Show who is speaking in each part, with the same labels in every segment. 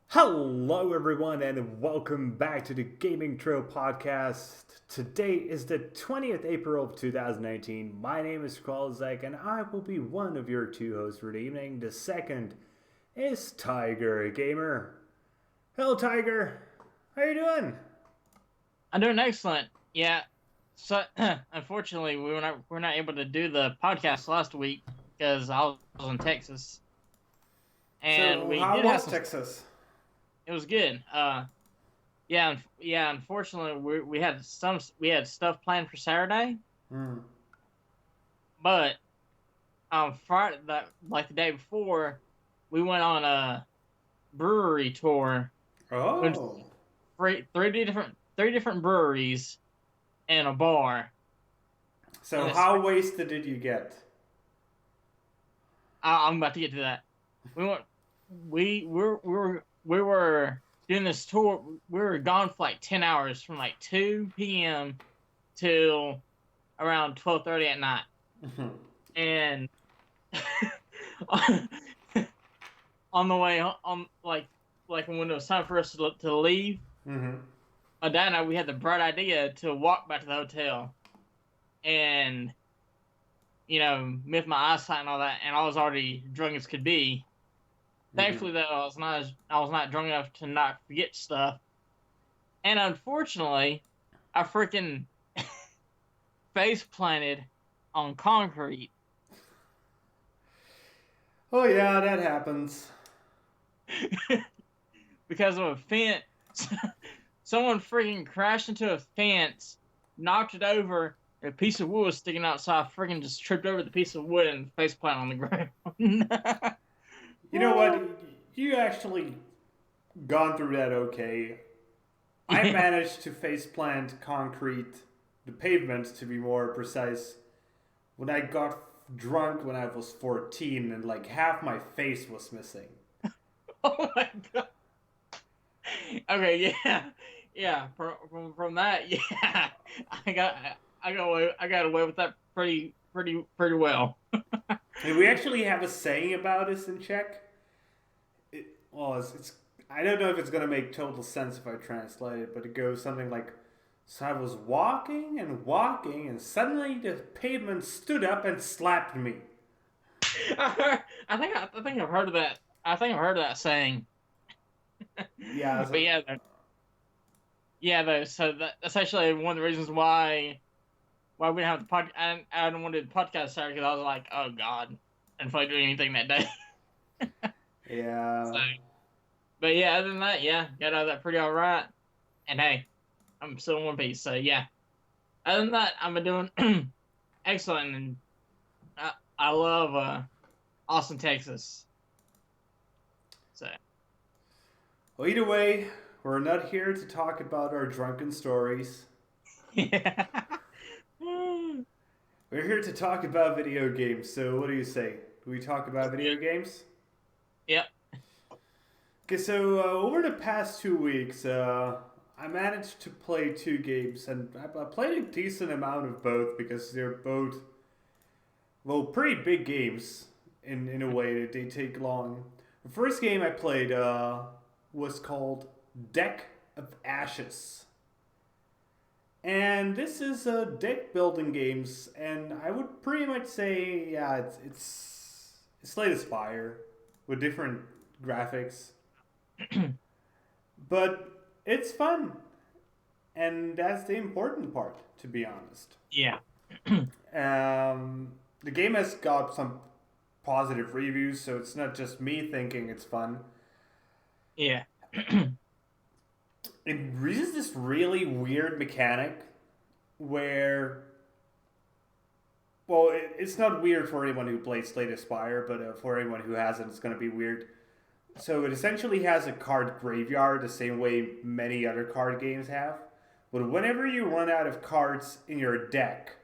Speaker 1: Hello everyone and welcome back to the Gaming Trail podcast. Today is the 20th April of 2019. My name is Kralzak and I will be one of your two hosts for the evening. The second is Tiger Gamer. Hello Tiger, how you doing?
Speaker 2: I'm doing excellent. Yeah. So unfortunately we're not able to do the podcast last week because I was in Texas. And
Speaker 1: So
Speaker 2: we
Speaker 1: how
Speaker 2: did have
Speaker 1: was
Speaker 2: some.
Speaker 1: Texas?
Speaker 2: It was good. Yeah. Unfortunately, we had stuff planned for Saturday, but Friday, like the day before, we went on a brewery tour. Went
Speaker 1: Oh.
Speaker 2: to three different breweries and a bar.
Speaker 1: So how wasted did you get?
Speaker 2: I'm about to get to that. We were doing this tour. We were gone for like 10 hours from like 2 p.m. till around 12:30 at night. And on the way on like when it was time for us to leave, my dad and I, we had the bright idea to walk back to the hotel. And with my eyesight and all that, and I was already drunk as could be. Thankfully, though, I was not drunk enough to not forget stuff. And unfortunately, I freaking face planted on concrete.
Speaker 1: Oh yeah, that happens.
Speaker 2: Because of a fence. Someone freaking crashed into a fence, knocked it over, and a piece of wood was sticking out, so I freaking just tripped over the piece of wood and face planted on the ground.
Speaker 1: You know what? You actually gone through that okay. I managed to faceplant concrete, the pavement to be more precise, when I got drunk when I was 14 and like half my face was missing.
Speaker 2: Oh my god. Okay, yeah. From that, yeah, I got away with that pretty well.
Speaker 1: And we actually have a saying about this in Czech. It's I don't know if it's gonna make total sense if I translate it, but it goes something like, "So I was walking and suddenly the pavement stood up and slapped me."
Speaker 2: I think I've heard of that. I think I've heard of that saying.
Speaker 1: Yeah.
Speaker 2: But yeah, though. So that's actually one of the reasons why we didn't have the podcast. I didn't want to do the podcast Saturday because I was like, oh god, I didn't feel like doing anything that day.
Speaker 1: Yeah.
Speaker 2: So, but yeah, other than that, yeah, got out of that pretty all right. And hey, I'm still in one piece. So yeah. Other than that, I'm doing excellent, and I love Austin, Texas. So.
Speaker 1: Well, either way, we're not here to talk about our drunken stories.
Speaker 2: Yeah.
Speaker 1: We're here to talk about video games. So, what do you say? Do we talk about video games?
Speaker 2: Yep.
Speaker 1: Okay, so over the past 2 weeks, I managed to play two games, and I played a decent amount of both because they're both, well, pretty big games in a way that they take long. The first game I played was called Deck of Ashes. And this is a deck building games, and I would pretty much say, yeah, it's Slay the Spire with different graphics, but it's fun, and that's the important part, to be honest.
Speaker 2: Yeah.
Speaker 1: The game has got some positive reviews, so it's not just me thinking it's fun.
Speaker 2: Yeah.
Speaker 1: It uses this really weird mechanic where, well, it's not weird for anyone who plays Slay the Spire, but for anyone who hasn't, it's going to be weird. So it essentially has a card graveyard the same way many other card games have. But whenever you run out of cards in your deck,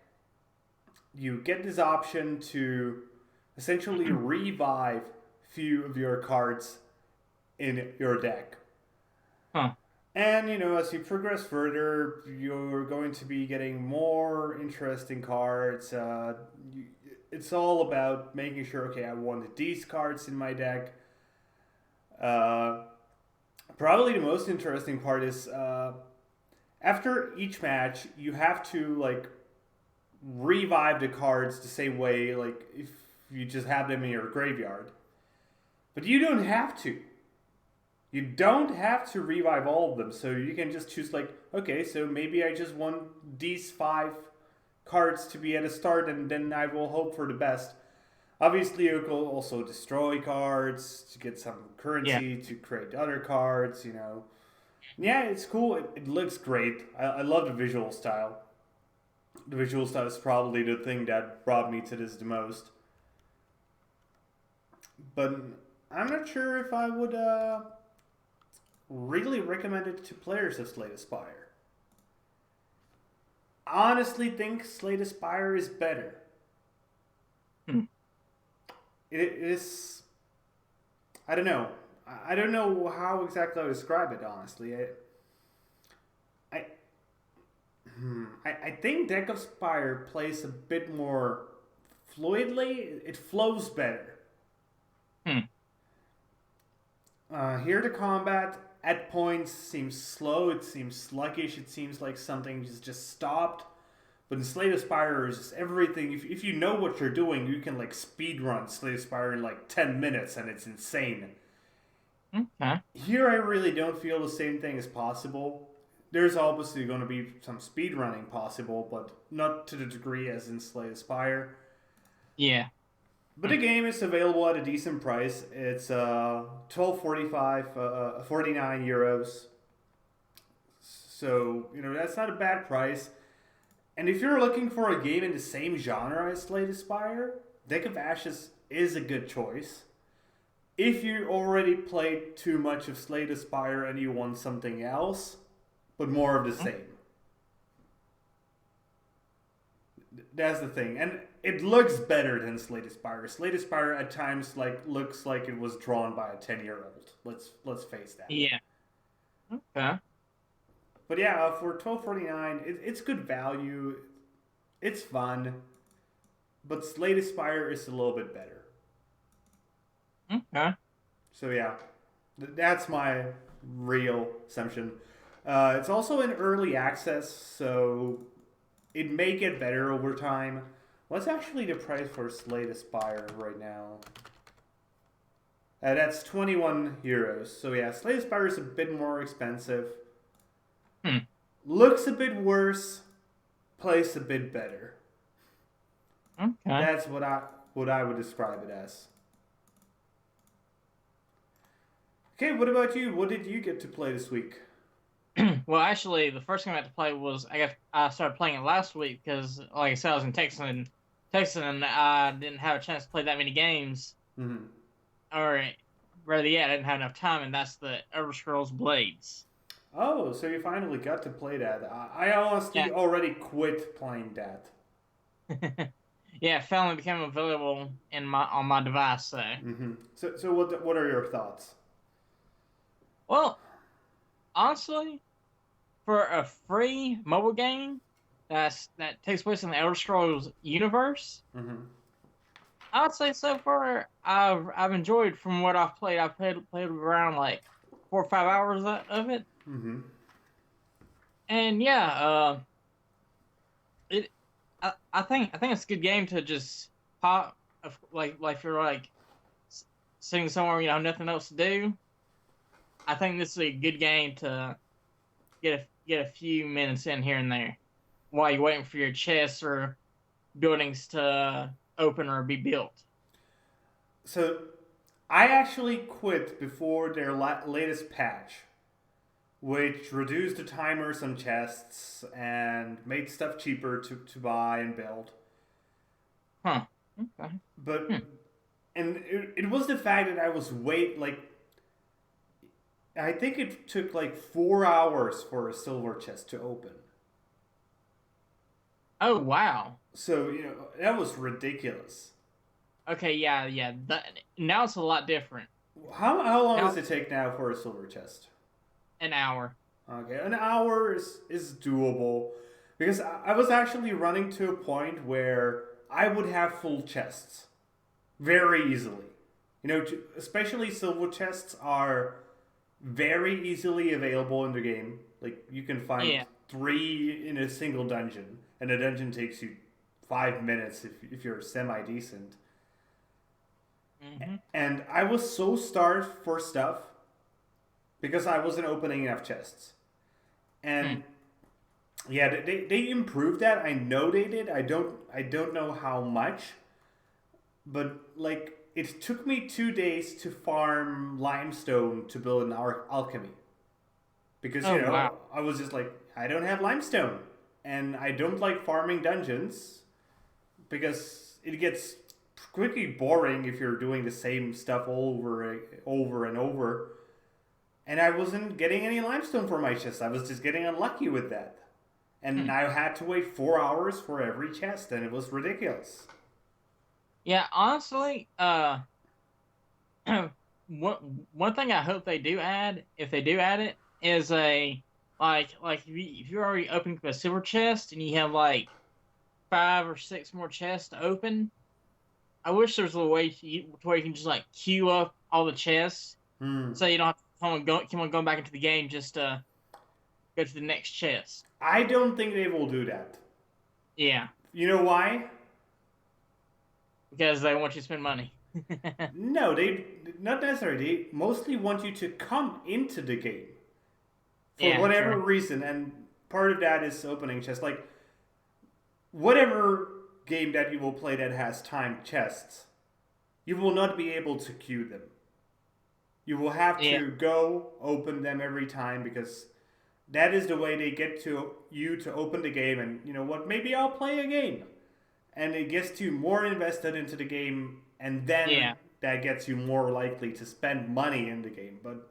Speaker 1: you get this option to essentially revive few of your cards in your deck.
Speaker 2: Huh.
Speaker 1: And, as you progress further, you're going going to be getting more interesting cards. It's all about making sure, okay, I wanted these cards in my deck. Probably the most interesting part is after each match, you have to like revive the cards the same way, like if you just have them in your graveyard. But you don't have to. You don't have to revive all of them, so you can just choose like, okay, so maybe I just want these 5 cards to be at the start, and then I will hope for the best. Obviously, you can also destroy cards to get some currency to create other cards, you know. Yeah, it's cool. It looks great. I love the visual style. The visual style is probably the thing that brought me to this the most. But I'm not sure if I would really recommend it to players of Slay the Spire. Honestly think Slay the Spire is better. It is... I don't know. I don't know how exactly I would describe it, honestly. I think Deck of Spire plays a bit more fluidly. It flows better. Here the combat at points seems slow. It seems sluggish. It seems like something just stopped. But in Slay the Spire is just everything. If you know what you're doing, you can like speed run Slay the Spire in like 10 minutes, and it's insane.
Speaker 2: Okay.
Speaker 1: Here I really don't feel the same thing is possible. There's obviously going to be some speed running possible, but not to the degree as in Slay the Spire.
Speaker 2: Yeah.
Speaker 1: But the game is available at a decent price. It's $12.45, 49 euros. So, you know, that's not a bad price. And if you're looking for a game in the same genre as Slay the Spire, Deck of Ashes is a good choice. If you already played too much of Slay the Spire and you want something else, but more of the same. That's the thing. And it looks better than Slay the Spire. Slay the Spire at times looks like it was drawn by a 10-year-old. Let's face that.
Speaker 2: Yeah. Okay.
Speaker 1: But yeah, for $12.49, it's good value. It's fun. But Slay the Spire is a little bit better.
Speaker 2: Okay.
Speaker 1: So yeah, that's my real assumption. It's also in early access, so it may get better over time. What's actually the price for Slay the Spire right now? That's 21 euros. So yeah, Slay the Spire is a bit more expensive. Looks a bit worse. Plays a bit better.
Speaker 2: Okay.
Speaker 1: That's what I would describe it as. Okay, what about you? What did you get to play this week?
Speaker 2: Well, actually, the first game I had to play was I started playing it last week because, like I said, I was in Texas, and I didn't have a chance to play that many games.
Speaker 1: Mm-hmm.
Speaker 2: Or rather, I didn't have enough time, and that's the Elder Scrolls Blades.
Speaker 1: Oh, so you finally got to play that. I honestly already quit playing that.
Speaker 2: Yeah, it finally became available on my device. So,
Speaker 1: so what are your thoughts?
Speaker 2: Well, honestly, for a free mobile game that takes place in the Elder Scrolls universe, I would say so far I've enjoyed from what I've played. I've played around like 4 or 5 hours of it. And yeah, I think it's a good game to just pop, like if you're like sitting somewhere, nothing else to do. I think this is a good game to get a few minutes in here and there while you're waiting for your chests or buildings to open or be built.
Speaker 1: So, I actually quit before their latest patch, which reduced the timers on chests and made stuff cheaper to buy and build.
Speaker 2: Huh. Okay.
Speaker 1: But, and it was the fact that I was I think it took like 4 hours for a silver chest to open.
Speaker 2: Oh, wow.
Speaker 1: So, that was ridiculous.
Speaker 2: Okay, yeah. Now it's a lot different.
Speaker 1: How long does it take now for a silver chest?
Speaker 2: An hour.
Speaker 1: Okay, an hour is doable. Because I was actually running to a point where I would have full chests very easily. You know, especially silver chests are very easily available in the game. Like you can find
Speaker 2: Yeah.
Speaker 1: 3 in a single dungeon, and a dungeon takes you 5 minutes if you're semi decent.
Speaker 2: Mm-hmm.
Speaker 1: And I was so starved for stuff because I wasn't opening enough chests.
Speaker 2: Hmm.
Speaker 1: And yeah, they improved that. I know they did. I don't know how much, but like it took me 2 days to farm limestone to build an alchemy because
Speaker 2: Oh wow.
Speaker 1: I was just like I don't have limestone, and I don't like farming dungeons because it gets quickly boring if you're doing the same stuff over and over. And I wasn't getting any limestone for my chest. I was just getting unlucky with that. And
Speaker 2: Hmm.
Speaker 1: I had to wait 4 hours for every chest, and it was ridiculous.
Speaker 2: Yeah, honestly, one thing I hope they do add, if they do add it, is a like if you're already opening a silver chest and you have like 5 or 6 more chests to open, I wish there was a way where you can just like queue up all the chests,
Speaker 1: Hmm.
Speaker 2: so you don't have to keep on going back into the game just to go to the next chest.
Speaker 1: I don't think they will do that.
Speaker 2: Yeah,
Speaker 1: You know why?
Speaker 2: because they want you to spend money.
Speaker 1: No, they not necessarily. They mostly want you to come into the game for
Speaker 2: Yeah,
Speaker 1: whatever
Speaker 2: true.
Speaker 1: reason, and part of that is opening chests. Like whatever game that you will play that has timed chests, you will not be able to queue them. You will have
Speaker 2: Yeah,
Speaker 1: to go open them every time because that is the way they get to you to open the game. And you know what? Maybe I'll play a game, and it gets you more invested into the game, and then
Speaker 2: yeah.
Speaker 1: that gets you more likely to spend money in the game. But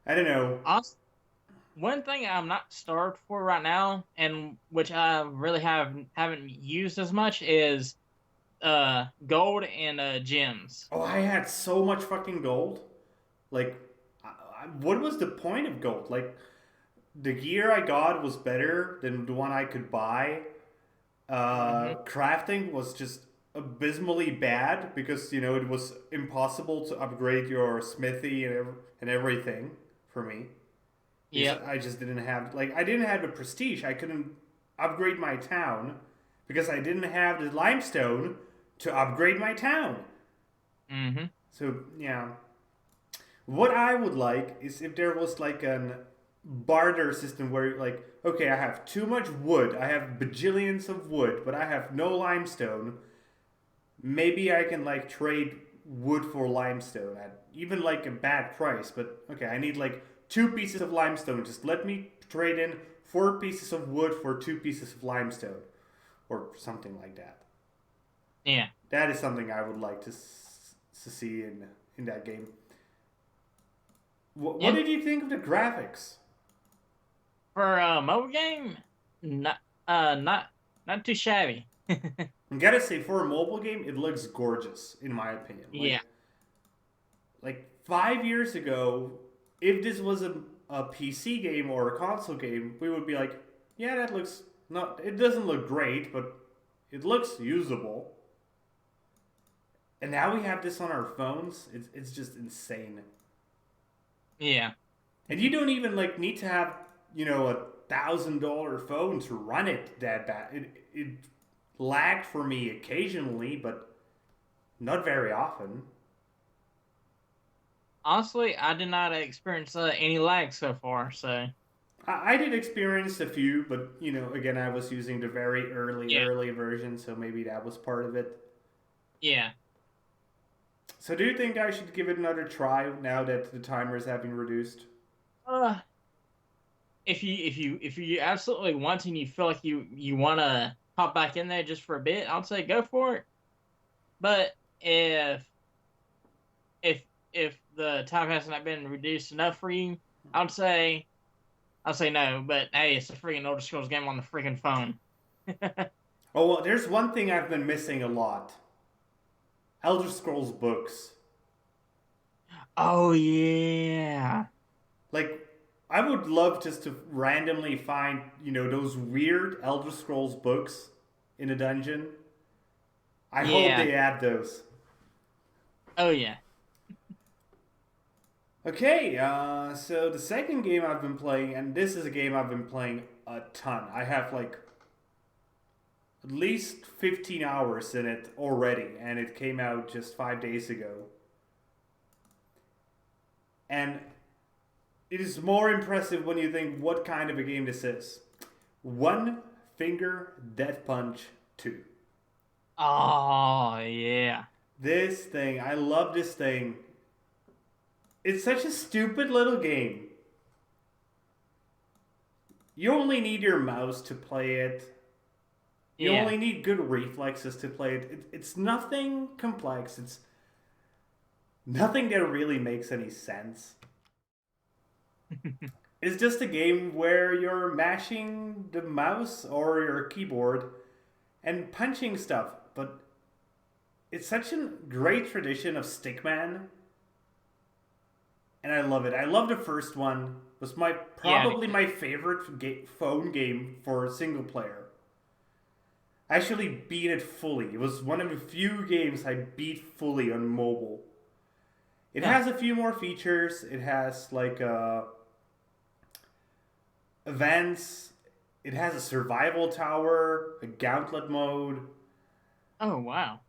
Speaker 1: I don't know.
Speaker 2: Also, one thing I'm not starved for right now, and which I really haven't used as much, is gold and gems.
Speaker 1: Oh, I had so much fucking gold. Like, what was the point of gold? Like, the gear I got was better than the one I could buy.
Speaker 2: Hmm.
Speaker 1: Crafting was just abysmally bad because it was impossible to upgrade your smithy and everything for me because
Speaker 2: Yep.
Speaker 1: I just didn't have I didn't have the prestige. I couldn't upgrade my town because I didn't have the limestone to upgrade my town.
Speaker 2: Hmm.
Speaker 1: So yeah, what I would like is if there was like an barter system where like okay, I have too much wood, I have bajillions of wood, but I have no limestone. Maybe I can like trade wood for limestone at even like a bad price, but okay, I need like 2 pieces of limestone. Just let me trade in 4 pieces of wood for 2 pieces of limestone or something like that.
Speaker 2: Yeah.
Speaker 1: That is something I would like to see in that game. What
Speaker 2: Yeah.
Speaker 1: did you think of the graphics?
Speaker 2: For a mobile game, not uh not not too shabby.
Speaker 1: I gotta say, for a mobile game, it looks gorgeous in my opinion.
Speaker 2: Yeah.
Speaker 1: Like 5 years ago, if this was a PC game or a console game, we would be like, yeah, that looks not. It doesn't look great, but it looks usable. And now we have this on our phones. It's just insane.
Speaker 2: Yeah.
Speaker 1: And you don't even like need to have $1,000 phone to run it that bad. It lagged for me occasionally, but not very often.
Speaker 2: Honestly, I did not experience any lag so far. So
Speaker 1: I did experience a few, but again, I was using the very
Speaker 2: yeah.
Speaker 1: early version, so maybe that was part of it.
Speaker 2: Yeah.
Speaker 1: So, do you think I should give it another try now that the timers have been reduced?
Speaker 2: Uh, if you absolutely want to and you feel like you want to hop back in there just for a bit, I'd say go for it. But if if the time has not been reduced enough for you, I'd say no. But hey, it's a freaking Elder Scrolls game on the freaking phone.
Speaker 1: Oh well, there's one thing I've been missing a lot: Elder Scrolls books.
Speaker 2: Oh yeah.
Speaker 1: Like I would love just to randomly find, those weird Elder Scrolls books in a dungeon. I hope
Speaker 2: Yeah.
Speaker 1: they add those.
Speaker 2: Oh yeah.
Speaker 1: Okay, so the second game I've been playing, and this is a game I've been playing a ton. I have like at least 15 hours in it already, and it came out just 5 days ago. And it is more impressive when you think what kind of a game this is. One Finger Death Punch 2.
Speaker 2: Oh yeah.
Speaker 1: This thing, I love this thing. It's such a stupid little game. You only need your mouse to play it. You
Speaker 2: Yeah.
Speaker 1: only need good reflexes to play it. It's nothing complex. It's nothing that really makes any sense. It's just a game where you're mashing the mouse or your keyboard and punching stuff. But it's such a great tradition of Stickman, and I love it. I love the first one. It was probably my favorite phone game for single player. I actually beat it fully. It was one of the few games I beat fully on mobile. It has a few more features. It has like events. It has a survival tower, a gauntlet mode.
Speaker 2: Oh wow.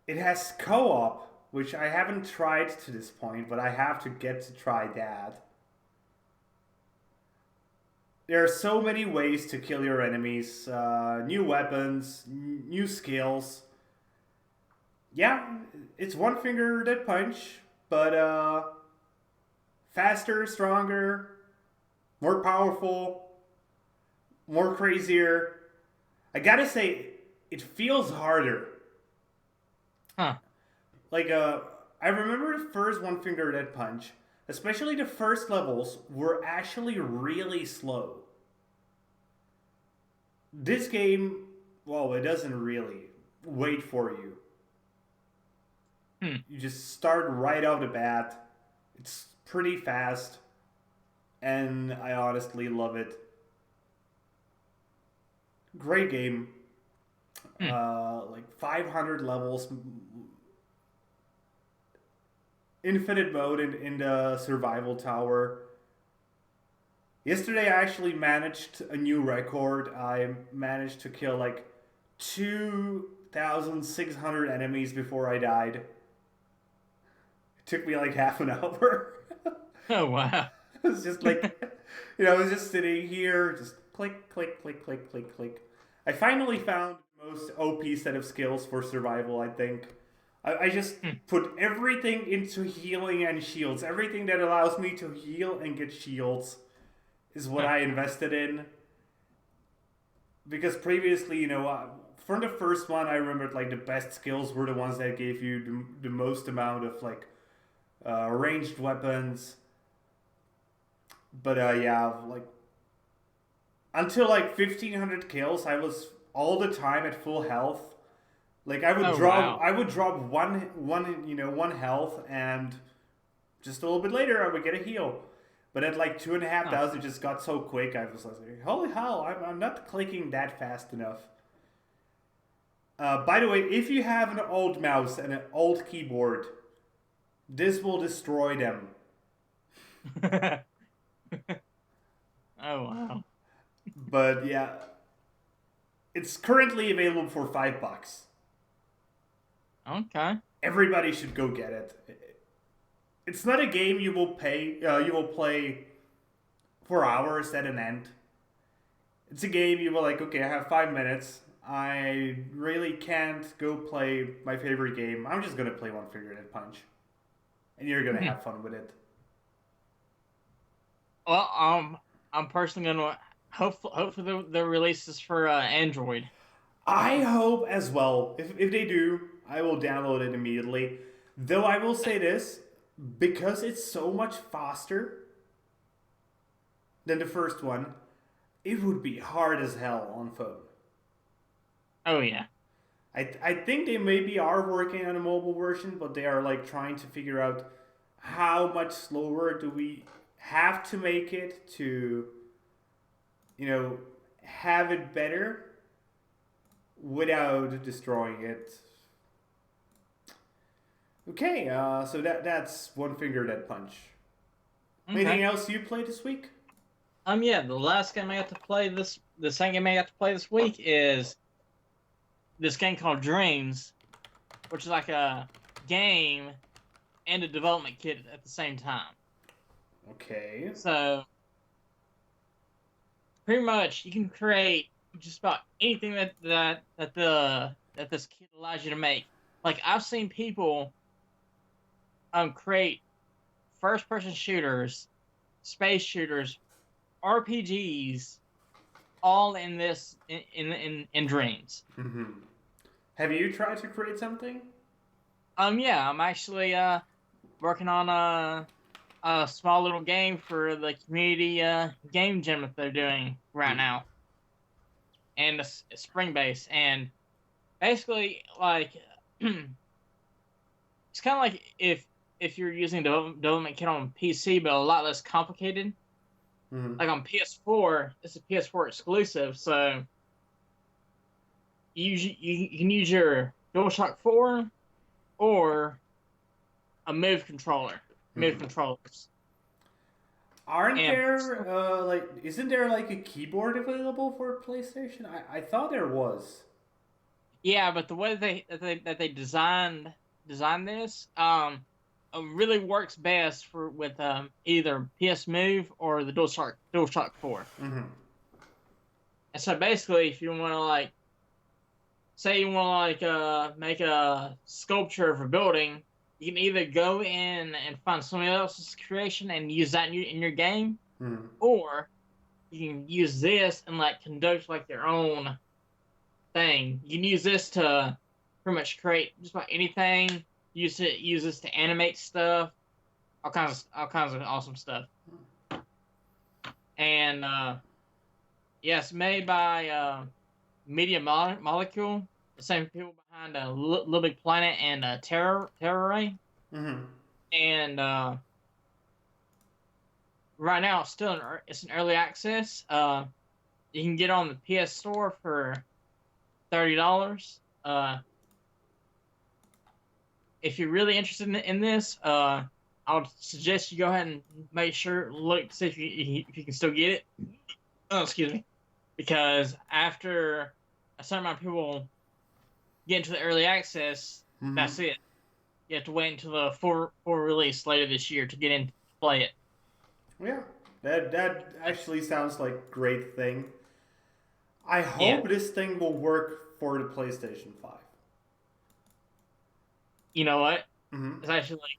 Speaker 1: It has co-op, which I haven't tried to this point, but I have to get to try that. There are so many ways to kill your enemies, new weapons, new skills. Yeah, it's One Finger Death Punch, but faster, stronger, more powerful, more crazier. I gotta say, it feels harder.
Speaker 2: Huh.
Speaker 1: Like, I remember the first One Finger Death Punch, especially the first levels, were actually really slow. This game, well, it doesn't really wait for you. You just start right off the bat. It's pretty fast, and I honestly love it. Great game. Like 500 levels, infinite mode in the survival tower. Yesterday I actually managed a new record. I managed to kill like 2,600 enemies before I died. It took me like half an hour.
Speaker 2: Oh wow.
Speaker 1: It was just like, I was just sitting here, just click, click, click, click, click, click. I finally found the most OP set of skills for survival, I think. I just put everything into healing and shields. Everything that allows me to heal and get shields is what I invested in. Because previously, from the first one, I remembered like the best skills were the ones that gave you the most amount of like ranged weapons. But yeah, like until like 1,500 kills, I was all the time at full health. Like I would drop one health, and just a little bit later I would get a heal. But at like 2,500, it just got so quick. I was like, holy hell, I'm not clicking that fast enough. By the way, if you have an old mouse and an old keyboard, this will destroy them.
Speaker 2: Oh wow.
Speaker 1: But yeah, it's currently available for $5.
Speaker 2: Okay.
Speaker 1: Everybody should go get it. It's not a game you will play for hours at an end. It's a game you will like, okay, I have 5 minutes. I really can't go play my favorite game. I'm just gonna play One Finger Death Punch. And you're gonna have fun with it.
Speaker 2: Well, I'm personally gonna hopefully the release is for Android.
Speaker 1: I hope as well. If they do, I will download it immediately. Though I will say this, because it's so much faster than the first one, it would be hard as hell on phone.
Speaker 2: Oh yeah.
Speaker 1: I think they maybe are working on a mobile version, but they are like trying to figure out how much slower do we have to make it to, have it better without destroying it. Okay, so that's One Finger Dead Punch. Anything
Speaker 2: Okay.
Speaker 1: else you played this week?
Speaker 2: Yeah, the second game I got to play this week is this game called Dreams, which is like a game and a development kit at the same time.
Speaker 1: Okay.
Speaker 2: So pretty much you can create just about anything that this kit allows you to make. Like I've seen people create first person shooters, space shooters, RPGs, all in this in Dreams.
Speaker 1: Mm-hmm. Have you tried to create something?
Speaker 2: Yeah, I'm actually working on a small little game for the community game jam that they're doing right now, and a spring base, and basically like it's kind of like if you're using development kit on PC, but a lot less complicated.
Speaker 1: Mm-hmm.
Speaker 2: Like on PS4, it's a PS4 exclusive, so you can use your DualShock 4 or a Move controller, Move controllers.
Speaker 1: Aren't
Speaker 2: And
Speaker 1: there isn't there like a keyboard available for PlayStation? I thought there was.
Speaker 2: yeah, but the way they designed this really works best with either PS Move or the DualShock 4.
Speaker 1: Mm-hmm.
Speaker 2: And so basically, if you want to like say you want to like make a sculpture of a building, you can either go in and find somebody else's creation and use that in your game, or you can use this and like conduct like your own thing. You can use this to pretty much create just about anything. Use this to animate stuff, all kinds of awesome stuff. And yeah, it's made by Media Molecule, the same people behind Little Big Planet and Terror Ray.
Speaker 1: Mm-hmm.
Speaker 2: And right now it's in early access. You can get on the PS Store for $30. If you're really interested in this, I would suggest you go ahead and make sure look see if you can still get it. Oh, excuse me, because after a certain amount of people get into the early access, that's it. You have to wait until the full release later this year to get in to play it.
Speaker 1: Yeah, that actually sounds like a great thing. I hope this thing will work for the PlayStation 5.
Speaker 2: You know what?
Speaker 1: Mm-hmm.
Speaker 2: It's actually like,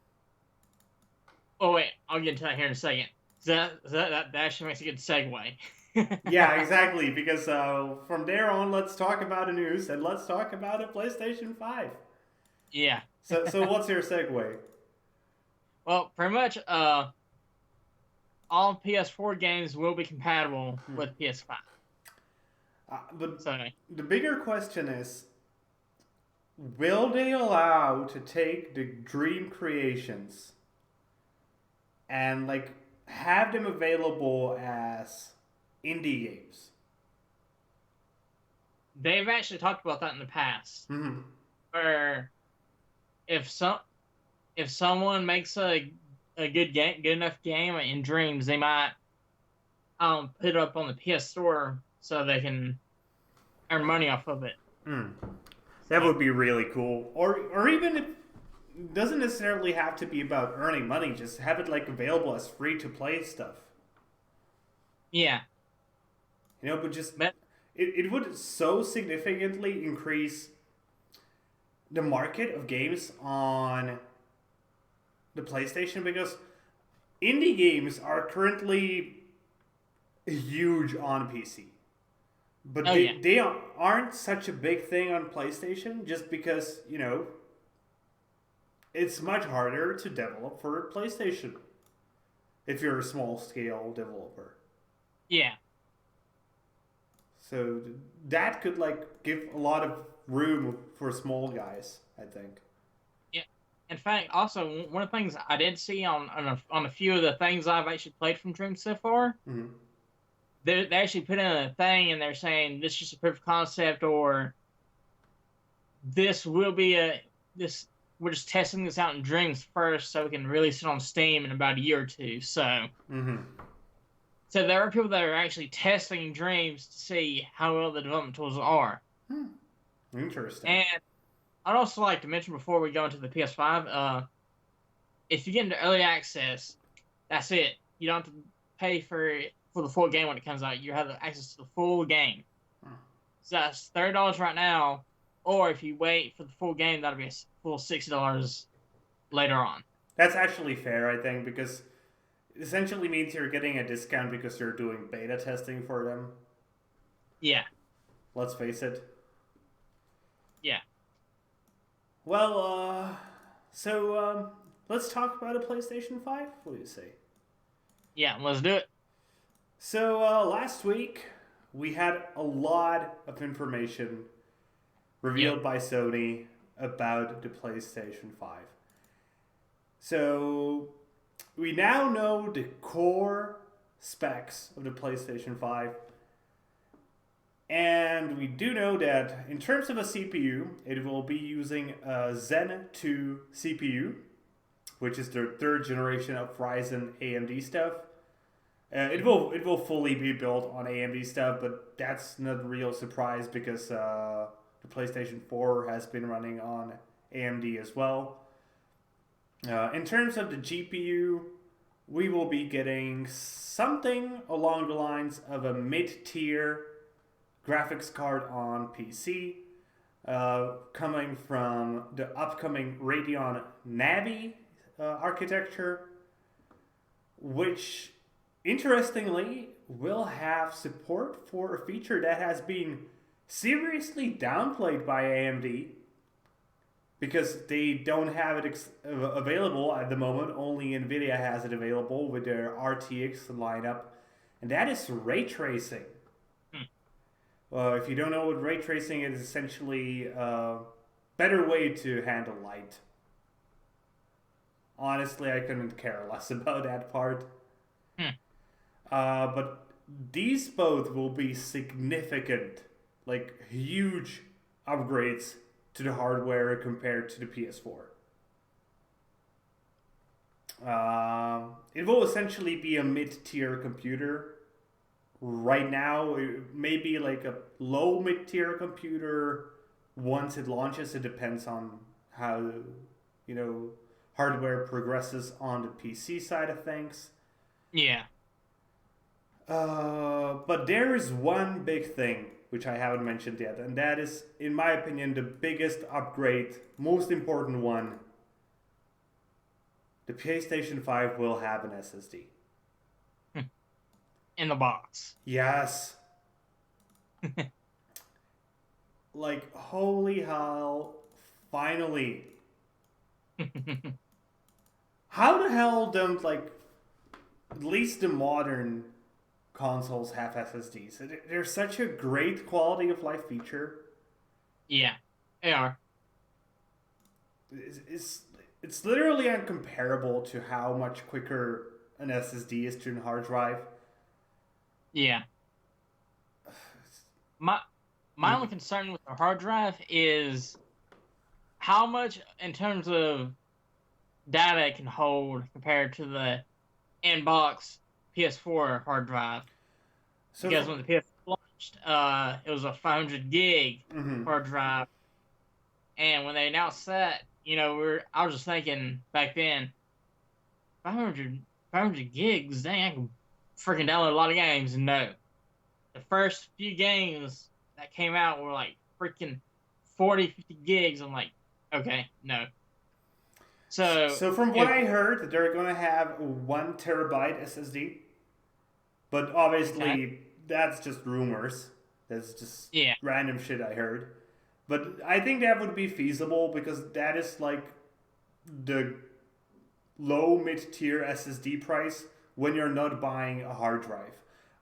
Speaker 2: oh wait, I'll get into that here in a second. That actually makes a good segue.
Speaker 1: Yeah, exactly. Because from there on, let's talk about the news and let's talk about a PlayStation 5.
Speaker 2: Yeah.
Speaker 1: So what's your segue?
Speaker 2: Well, pretty much, all PS4 games will be compatible with PS5.
Speaker 1: But
Speaker 2: So,
Speaker 1: the bigger question is, will they allow to take the Dream creations and like have them available as indie games?
Speaker 2: they've actually talked about that in the past, where if someone makes a good enough game in Dreams, they might put it up on the PS Store so they can earn money off of it.
Speaker 1: That would be really cool. Or even if it doesn't necessarily have to be about earning money, just have it like available as free to play stuff.
Speaker 2: Yeah.
Speaker 1: But just it would so significantly increase the market of games on the PlayStation, because indie games are currently huge on PC. But they aren't such a big thing on PlayStation just because, it's much harder to develop for PlayStation if you're a small scale developer.
Speaker 2: Yeah.
Speaker 1: So that could like give a lot of room for small guys, I think.
Speaker 2: Yeah. In fact, also one of the things I did see on a few of the things I've actually played from Dream so far,
Speaker 1: Mm-hmm.
Speaker 2: they actually put in a thing and they're saying this is just a proof of concept, or this will be a this we're just testing this out in Dreams first so we can release it on Steam in about a year or two.
Speaker 1: Mm-hmm.
Speaker 2: So there are people that are actually testing Dreams to see how well the development tools are.
Speaker 1: Interesting.
Speaker 2: And I'd also like to mention before we go into the PS5, if you get into early access, that's it. You don't have to pay for the full game when it comes out. You have access to the full game. So that's $30 right now, or if you wait for the full game, that'll be a full $60 later on.
Speaker 1: That's actually fair, I think, because it essentially means you're getting a discount because you're doing beta testing for them.
Speaker 2: Yeah.
Speaker 1: Let's face it.
Speaker 2: Yeah.
Speaker 1: Well, so let's talk about a PlayStation 5. What do you say?
Speaker 2: Yeah, let's do it.
Speaker 1: So last week we had a lot of information revealed by Sony about the PlayStation 5. So we now know the core specs of the PlayStation 5. And we do know that in terms of a CPU, it will be using a Zen 2 CPU, which is the third generation of Ryzen AMD stuff. It will fully be built on AMD stuff, but that's not a real surprise because the PlayStation 4 has been running on AMD as well. In terms of the GPU, we will be getting something along the lines of a mid-tier graphics card on PC, coming from the upcoming Radeon Navi architecture, which interestingly will have support for a feature that has been seriously downplayed by AMD because they don't have it available at the moment. Only Nvidia has it available with their RTX lineup, and that is ray tracing. If you don't know what ray tracing is, essentially a better way to handle light. Honestly, I couldn't care less about that part. But these both will be significant, like huge upgrades to the hardware compared to the PS4. It will essentially be a mid-tier computer. Right now, it may be like a low mid-tier computer once it launches. It depends on how, hardware progresses on the PC side of things.
Speaker 2: Yeah.
Speaker 1: But there is one big thing which I haven't mentioned yet, and that is, in my opinion, the biggest upgrade, most important one. The PlayStation 5 will have an SSD.
Speaker 2: In the box.
Speaker 1: Yes. Like, holy hell, finally. How the hell don't, at least the modern consoles have SSDs? They're such a great quality of life feature.
Speaker 2: Yeah, they are.
Speaker 1: It's literally incomparable to how much quicker an SSD is to a hard drive.
Speaker 2: Yeah. My only concern with the hard drive is how much, in terms of data, it can hold compared to the in-box PS4 hard drive. Because when the PS4 launched, it was a 500 gig hard drive, and when they announced that, I was just thinking back then, 500 gigs, dang, I can freaking download a lot of games. No, the first few games that came out were like freaking 40, 50 gigs. I'm like, okay, no.
Speaker 1: So from what I heard, they're going to have a 1 terabyte SSD. But obviously, that's just rumors. That's just random shit I heard. But I think that would be feasible because that is like the low mid-tier SSD price when you're not buying a hard drive.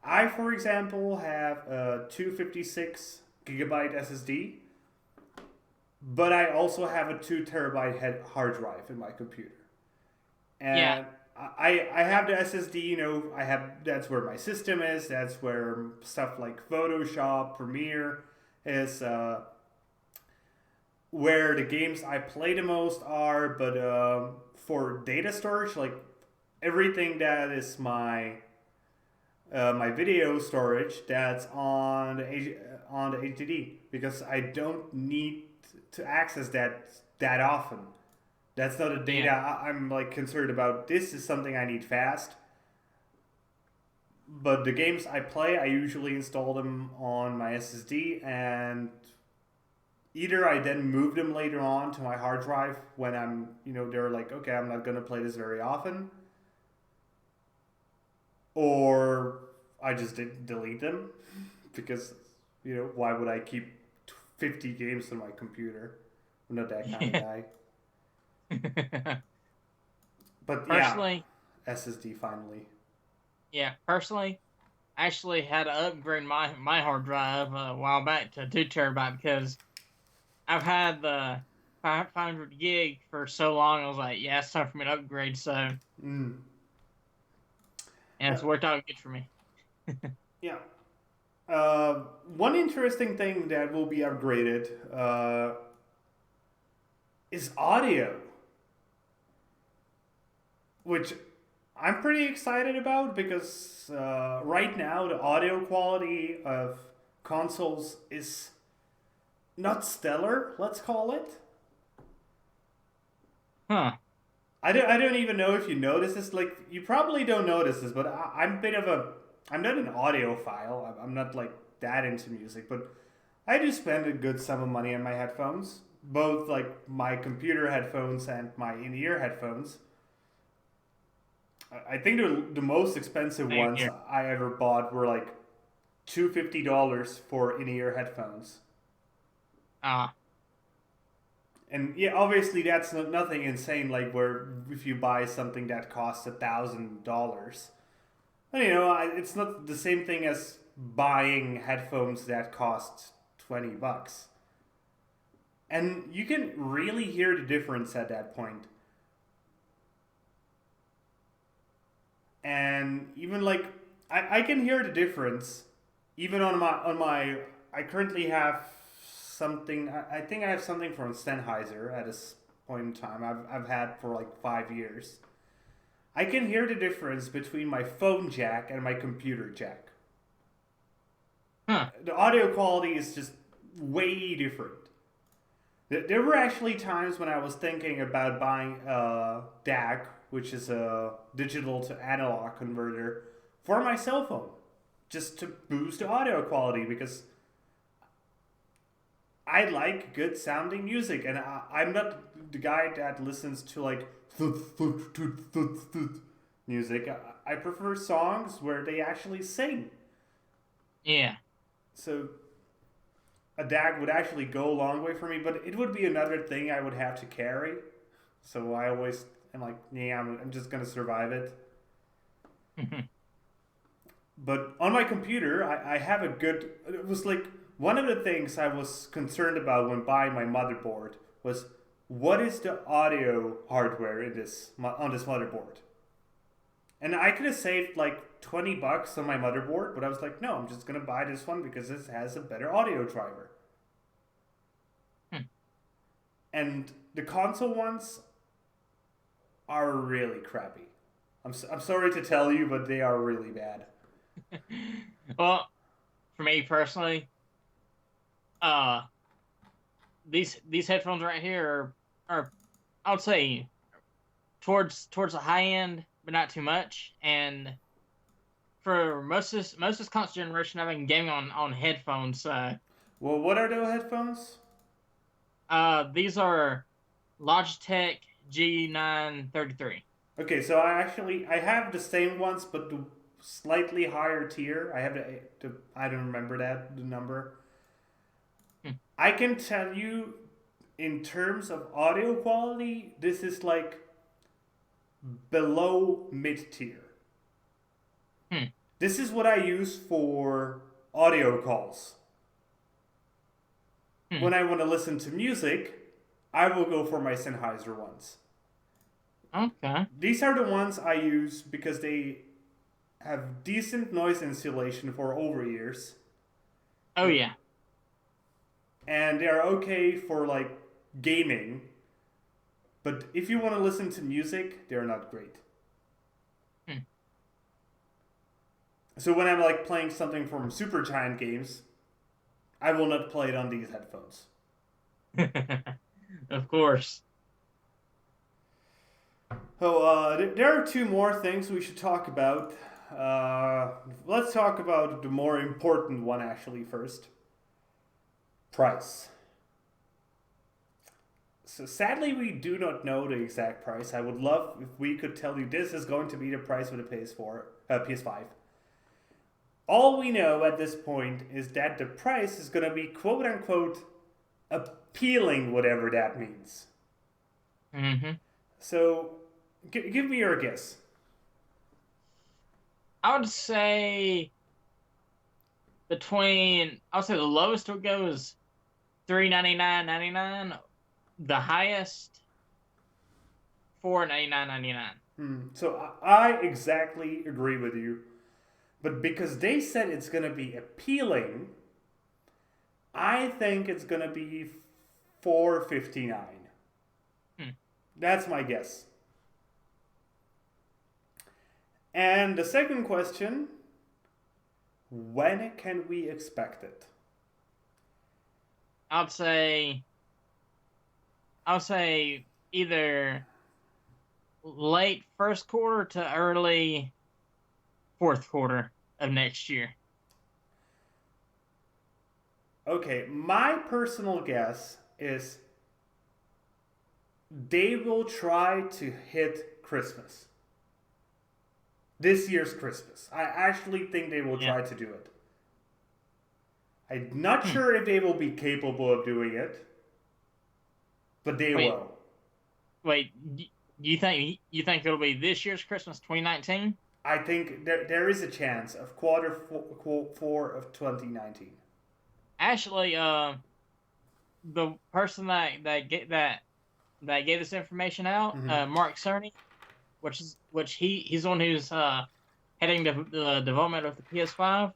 Speaker 1: I, for example, have a 256 gigabyte SSD. but I also have a 2 terabyte hard drive in my computer,
Speaker 2: Yeah.
Speaker 1: and I have the SSD. I have that's where my system is. That's where stuff like Photoshop, Premiere is. Where the games I play the most are, but for data storage, like everything that is my video storage, that's on the HDD because I don't need to access that often. That's not a data
Speaker 2: Yeah.
Speaker 1: I'm like concerned about. This is something I need fast. But the games I play, I usually install them on my SSD, and either I then move them later on to my hard drive when they're like, okay, I'm not gonna play this very often, or I just delete them because why would I keep 50 games on my computer? I'm not that kind of
Speaker 2: Yeah.
Speaker 1: guy. But yeah,
Speaker 2: Personally,
Speaker 1: SSD finally.
Speaker 2: yeah. Personally, I actually had to upgrade my hard drive a while back to 2 terabyte because I've had the 500 gig for so long. I was like, yeah, it's time for me to upgrade. So, and
Speaker 1: Mm.
Speaker 2: it's worked out good for me.
Speaker 1: Yeah. One interesting thing that will be upgraded is audio, which I'm pretty excited about because right now the audio quality of consoles is not stellar, let's call it.
Speaker 2: Huh.
Speaker 1: I don't even know if you notice this. Like, you probably don't notice this, but I'm a bit of a. I'm not an audiophile. I'm not like that into music, but I do spend a good sum of money on my headphones, both like my computer headphones and my in-ear headphones. I think the most expensive
Speaker 2: Same
Speaker 1: ones
Speaker 2: here.
Speaker 1: I ever bought were like $250 for in-ear headphones.
Speaker 2: Ah.
Speaker 1: And yeah, obviously that's nothing insane. Like where if you buy something that costs $1,000, and it's not the same thing as buying headphones that cost $20, and you can really hear the difference at that point. And even like I can hear the difference even on my I currently have something. I think I have something from Sennheiser at this point in time. I've had for like 5 years. I can hear the difference between my phone jack and my computer jack.
Speaker 2: Huh.
Speaker 1: The audio quality is just way different. There were actually times when I was thinking about buying a DAC, which is a digital to analog converter, for my cell phone, just to boost the audio quality because I like good sounding music, and I'm not the guy that listens to like music. I prefer songs where they actually sing.
Speaker 2: Yeah.
Speaker 1: So a DAG would actually go a long way for me, but it would be another thing I would have to carry. So I always am like, yeah, I'm just gonna survive it. But on my computer, I have a good. It was like one of the things I was concerned about when buying my motherboard was what is the audio hardware in this on this motherboard. And I could have saved like $20 on my motherboard, but I was like, no, I'm just gonna buy this one because this has a better audio driver. And the console ones are really crappy. I'm sorry to tell you, but they are really bad.
Speaker 2: Well, for me personally, uh, these headphones right here are I would say towards the high end, but not too much. And for most of this console generation, I've been gaming on headphones.
Speaker 1: Well, what are those headphones?
Speaker 2: These are Logitech G933.
Speaker 1: Okay, so I have the same ones, but the slightly higher tier. I have the I don't remember the number.
Speaker 2: Hmm.
Speaker 1: I can tell you, in terms of audio quality, this is like below mid tier.
Speaker 2: Hmm.
Speaker 1: This is what I use for audio calls.
Speaker 2: Hmm.
Speaker 1: When I want to listen to music, I will go for my Sennheiser ones.
Speaker 2: Okay.
Speaker 1: These are the ones I use because they have decent noise insulation for over ears,
Speaker 2: Oh yeah.
Speaker 1: and they are okay for like gaming. But if you want to listen to music, they're not great.
Speaker 2: Hmm.
Speaker 1: So when I'm like playing something from Supergiant games, I will not play it on these headphones.
Speaker 2: Of course.
Speaker 1: So there are two more things we should talk about. Let's talk about the more important one actually first. Price. So sadly, we do not know the exact price. I would love if we could tell you this is going to be the price of the PS5. All we know at this point is that the price is going to be quote unquote appealing, whatever that means.
Speaker 2: Mm-hmm.
Speaker 1: So, give me your guess.
Speaker 2: I would say the lowest would go is $399.99. The highest $499.99.
Speaker 1: So I exactly agree with you, but because they said it's going to be appealing, I think it's going to be $459.
Speaker 2: Hmm.
Speaker 1: That's my guess. And the second question, when can we expect it?
Speaker 2: I'd say either late first quarter to early fourth quarter of next year.
Speaker 1: Okay, my personal guess is they will try to hit Christmas. This year's Christmas. I actually think they will
Speaker 2: Yeah.
Speaker 1: try to do it. I'm not
Speaker 2: Hmm.
Speaker 1: sure if they will be capable of doing it, but they will.
Speaker 2: Wait. You think it'll be this year's Christmas, 2019?
Speaker 1: I think there is a chance of quarter four of 2019.
Speaker 2: Actually, the person that gave this information out,
Speaker 1: Mm-hmm.
Speaker 2: Mark Cerny, he's the one who's heading the development of the PS5.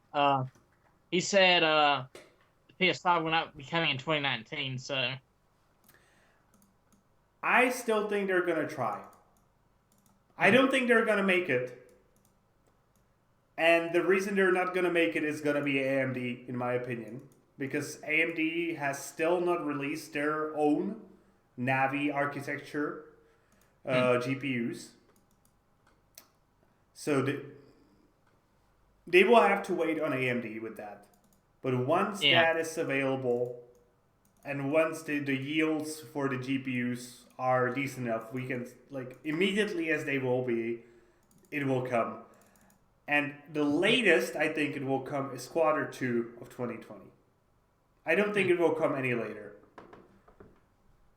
Speaker 2: He said the PS5 will not be coming in 2019. So
Speaker 1: I still think they're gonna try. I don't think they're gonna make it. And the reason they're not gonna make it is gonna be AMD, in my opinion, because AMD has still not released their own Navi architecture GPUs. So they will have to wait on AMD with that. But once
Speaker 2: yeah,
Speaker 1: that is available, and once the yields for the GPUs are decent enough, we can like immediately as they will be, it will come. And the
Speaker 2: yeah.
Speaker 1: latest I think it will come is quarter two of 2020. I don't think it will come any later.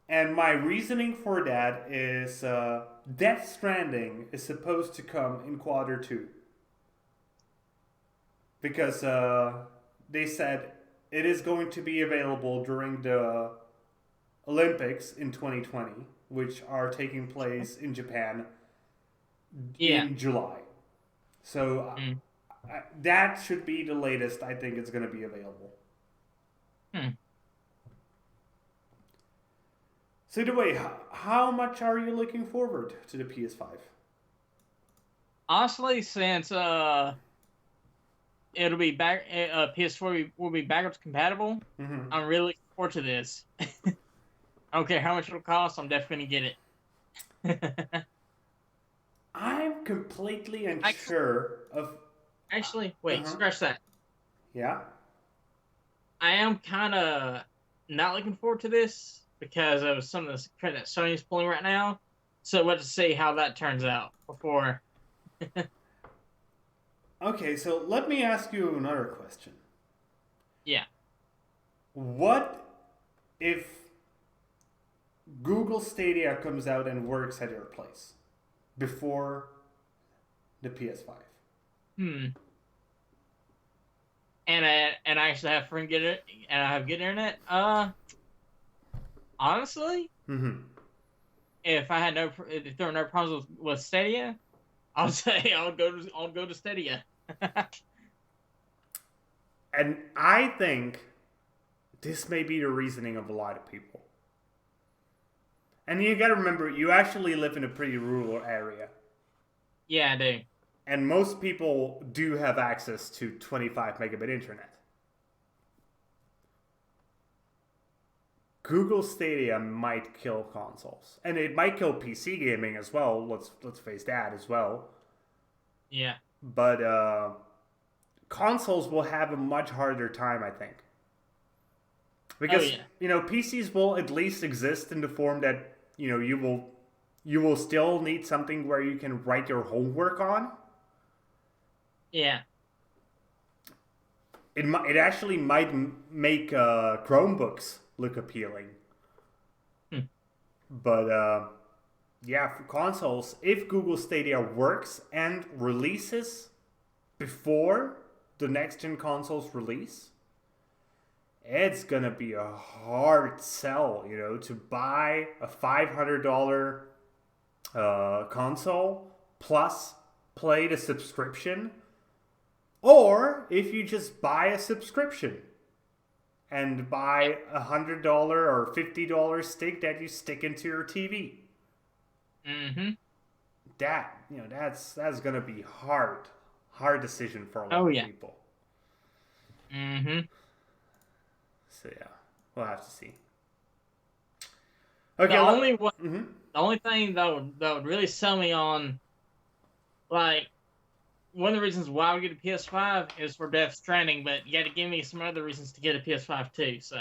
Speaker 1: And my reasoning for that is Death Stranding is supposed to come in quarter two. Because they said it is going to be available during the Olympics in 2020, which are taking place in Japan
Speaker 2: Yeah.
Speaker 1: in July. So
Speaker 2: Mm.
Speaker 1: that should be the latest I think it's going to be available.
Speaker 2: Hmm.
Speaker 1: So the way, how much are you looking forward to the PS5?
Speaker 2: Honestly, since it'll be back, PS4 will be backwards compatible.
Speaker 1: Mm-hmm.
Speaker 2: I'm really looking forward to this. I don't care how much it'll cost. I'm definitely gonna get it.
Speaker 1: I'm completely unsure of.
Speaker 2: Actually,
Speaker 1: Uh
Speaker 2: wait,
Speaker 1: huh.
Speaker 2: scratch that.
Speaker 1: Yeah.
Speaker 2: I am kind of not looking forward to this because of some of the credit that Sony's pulling right now. So let's see how that turns out before.
Speaker 1: Okay, so let me ask you another question.
Speaker 2: Yeah.
Speaker 1: What if Google Stadia comes out and works at your place before the PS5?
Speaker 2: Hmm. I actually have friend get it, and I have good internet. Honestly, if if there were no problems with Stadia, I would say I'll go to Stadia.
Speaker 1: And I think this may be the reasoning of a lot of people. And you got to remember, you actually live in a pretty rural area.
Speaker 2: Yeah, I do.
Speaker 1: And most people do have access to 25 megabit internet. Google Stadia might kill consoles, and it might kill PC gaming as well. Let's face that as well.
Speaker 2: Yeah.
Speaker 1: But consoles will have a much harder time, I think, because PCs will at least exist in the form that you will still need something where you can write your homework on.
Speaker 2: Yeah.
Speaker 1: It actually might make Chromebooks look appealing. But yeah, for consoles, if Google Stadia works and releases before the next gen consoles release, it's gonna be a hard sell, to buy a $500 console plus play the subscription, or if you just buy a subscription and buy $100 or $50 stick that you stick into your TV. That's gonna be hard decision for a lot of people. So yeah, we'll have to see. Okay.
Speaker 2: The only thing that would really sell me on, like, one of the reasons why we get a PS5 is for Death Stranding, but you got to give me some other reasons to get a PS5 too. So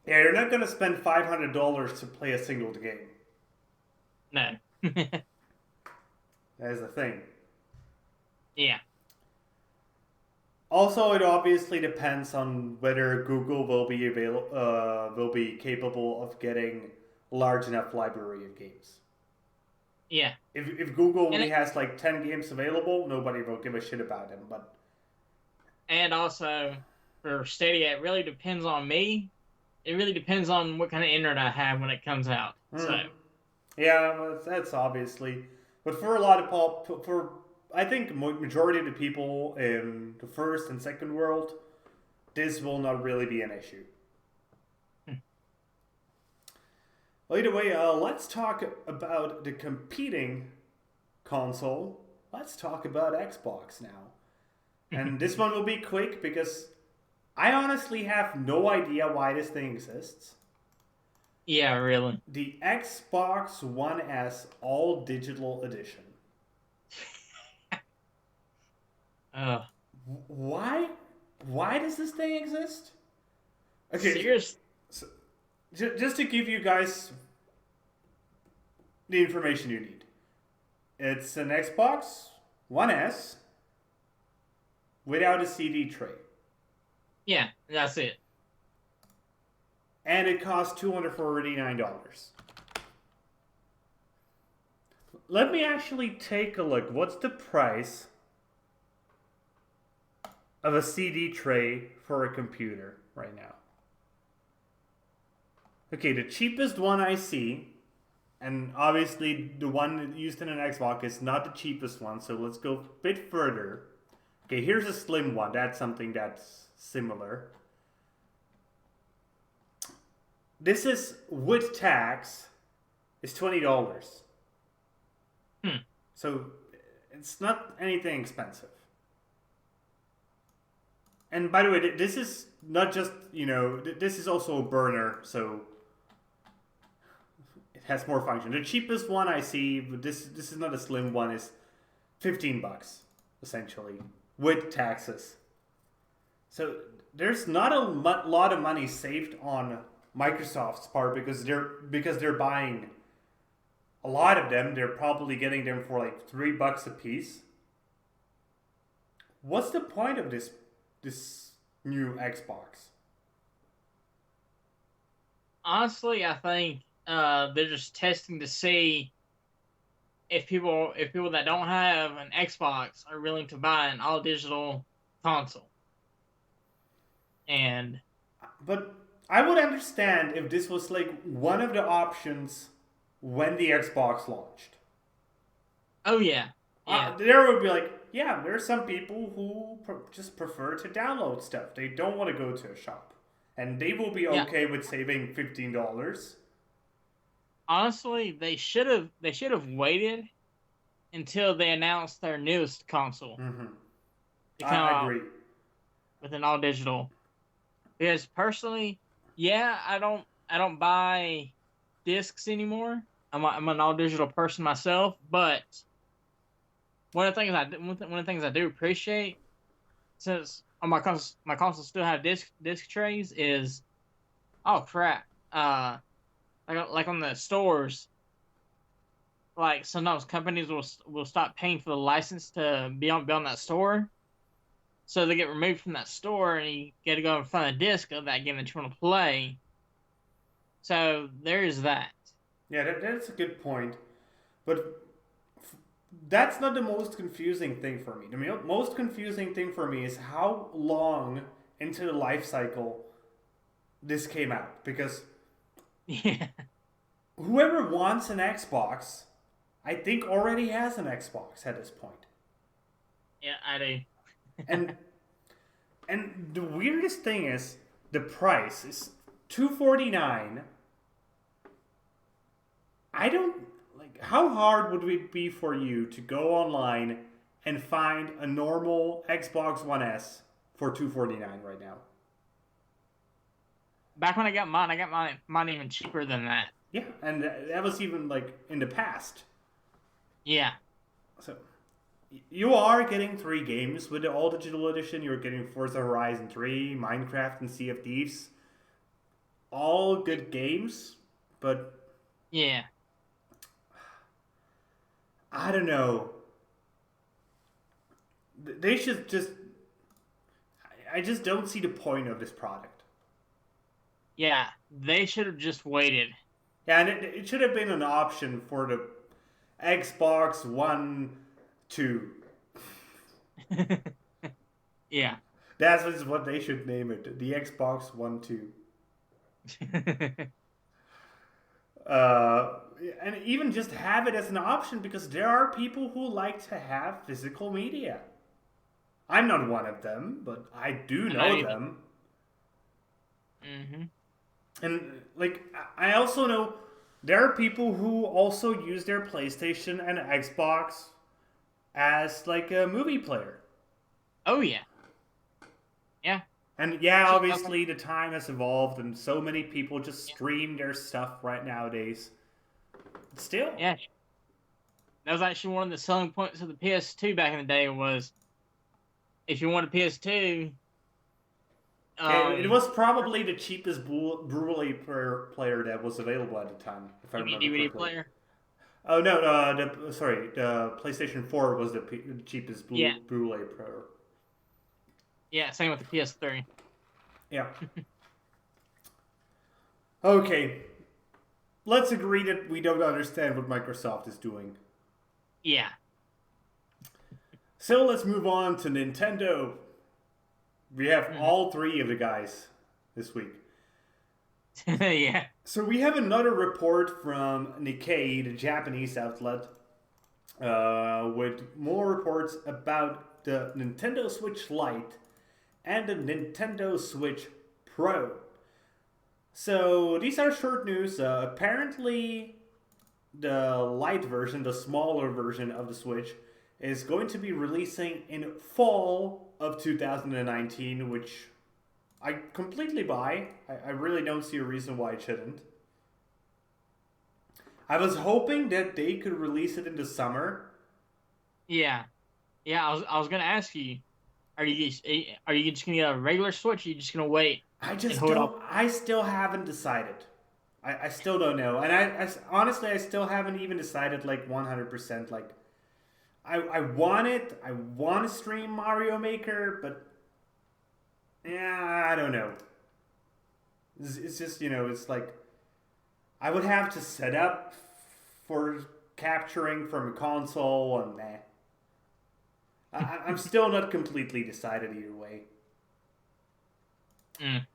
Speaker 1: yeah, you're not gonna spend $500 to play a single game.
Speaker 2: No.
Speaker 1: That is the thing.
Speaker 2: Yeah.
Speaker 1: Also, it obviously depends on whether Google will be capable of getting a large enough library of games.
Speaker 2: Yeah.
Speaker 1: If Google only has like 10 games available, nobody will give a shit about them.
Speaker 2: And also, for Stadia, it really depends on me. It really depends on what kind of internet I have when it comes out. So.
Speaker 1: Yeah, that's obviously. But for a lot of I think majority of the people in the first and second world, this will not really be an issue. Well, either way, let's talk about the competing console. Let's talk about Xbox now. And this one will be quick because I honestly have no idea why this thing exists.
Speaker 2: Yeah, really.
Speaker 1: The Xbox One S All Digital Edition. Why does this thing exist? Okay.
Speaker 2: Seriously?
Speaker 1: So, just to give you guys the information you need. It's an Xbox One S without a CD tray.
Speaker 2: Yeah, that's it.
Speaker 1: And it costs $249. Let me actually take a look. What's the price of a CD tray for a computer right now? Okay, the cheapest one I see, and obviously the one used in an Xbox is not the cheapest one, so let's go a bit further. Okay, here's a slim one. That's something that's similar. This is, with tax, is $20. So it's not anything expensive. And by the way, this is not just, this is also a burner, so it has more function. The cheapest one I see, but this is not a slim one, is $15, essentially, with taxes. So there's not a lot of money saved on Microsoft's part because they're buying a lot of them. They're probably getting them for like $3 a piece. What's the point of this new Xbox?
Speaker 2: Honestly, I think they're just testing to see if people that don't have an Xbox are willing to buy an all digital console. And
Speaker 1: But I would understand if this was like one of the options when the Xbox launched.
Speaker 2: oh yeah, yeah,
Speaker 1: There would be like, yeah, there are some people who just prefer to download stuff. They don't want to go to a shop, and they will be
Speaker 2: yeah.
Speaker 1: okay with saving $15.
Speaker 2: Honestly, they should have waited until they announced their newest console to come
Speaker 1: I
Speaker 2: out
Speaker 1: agree.
Speaker 2: with an all digital. Because personally, yeah, I don't buy discs anymore. I'm an all digital person myself, but one of the things I do appreciate, since on my console still have disc trays, is, oh crap, like on the stores, like sometimes companies will stop paying for the license to be on that store, so they get removed from that store, and you got to go in front of the disc of that game that you want to play. So there's that.
Speaker 1: Yeah, that's a good point. But that's not the most confusing thing for me. The most confusing thing for me is how long into the life cycle this came out. Because
Speaker 2: Yeah,
Speaker 1: whoever wants an Xbox, I think already has an Xbox at this point.
Speaker 2: yeah, I do.
Speaker 1: And and the weirdest thing is the price is $249. I don't like how hard would it be for you to go online and find a normal Xbox One S for $249 right now?
Speaker 2: Back when I got mine even cheaper than that.
Speaker 1: Yeah, and that was even like in the past.
Speaker 2: Yeah,
Speaker 1: So you are getting 3 games with the all digital edition. You're getting Forza Horizon 3, Minecraft, and Sea of Thieves. All good games, but
Speaker 2: yeah,
Speaker 1: I don't know. They should just. I just don't see the point of this product.
Speaker 2: yeah. They should have just waited.
Speaker 1: Yeah, and it should have been an option for the Xbox One 2.
Speaker 2: Yeah.
Speaker 1: That's what they should name it. The Xbox One 2. Uh, and even just have it as an option because there are people who like to have physical media. I'm not one of them, but I do
Speaker 2: I'm not
Speaker 1: know
Speaker 2: either.
Speaker 1: them.
Speaker 2: Hmm.
Speaker 1: And like I also know there are people who also use their PlayStation and Xbox as like a movie player.
Speaker 2: Oh yeah, yeah.
Speaker 1: And yeah,
Speaker 2: Shit,
Speaker 1: obviously the time has evolved and so many people just stream their stuff right nowadays. But still.
Speaker 2: yeah. That was actually one of the selling points of the PS2 back in the day. Was if you want a PS2,
Speaker 1: It was probably the cheapest Blu-ray player that was available at the time, if I
Speaker 2: you mean
Speaker 1: remember
Speaker 2: DVD
Speaker 1: correctly.
Speaker 2: player?
Speaker 1: Oh no, the PlayStation 4 was the cheapest
Speaker 2: Yeah,
Speaker 1: Blu-ray player.
Speaker 2: yeah. Same with the PS3.
Speaker 1: Yeah. Okay, let's agree that we don't understand what Microsoft is doing.
Speaker 2: Yeah.
Speaker 1: So let's move on to Nintendo. We have
Speaker 2: Hmm.
Speaker 1: all 3 of the guys this week.
Speaker 2: Yeah.
Speaker 1: So we have another report from Nikkei, the Japanese outlet, with more reports about the Nintendo Switch Lite and the Nintendo Switch Pro. So these are short news. Apparently, the Lite version, the smaller version of the Switch, is going to be releasing in fall of 2019, which I completely buy. I really don't see a reason why it shouldn't. I was hoping that they could release it in the summer.
Speaker 2: Yeah. Yeah. I was gonna ask you, are you just gonna get a regular Switch? Or are you just gonna wait
Speaker 1: I
Speaker 2: and
Speaker 1: just
Speaker 2: hold off?
Speaker 1: don't. I still haven't decided. I still don't know, and honestly I still haven't even decided like 100%. Like I want it. I want to stream Mario Maker, but yeah, I don't know. It's just it's like I would have to set up for capturing from a console, and I'm still not completely decided either way.
Speaker 2: Mm.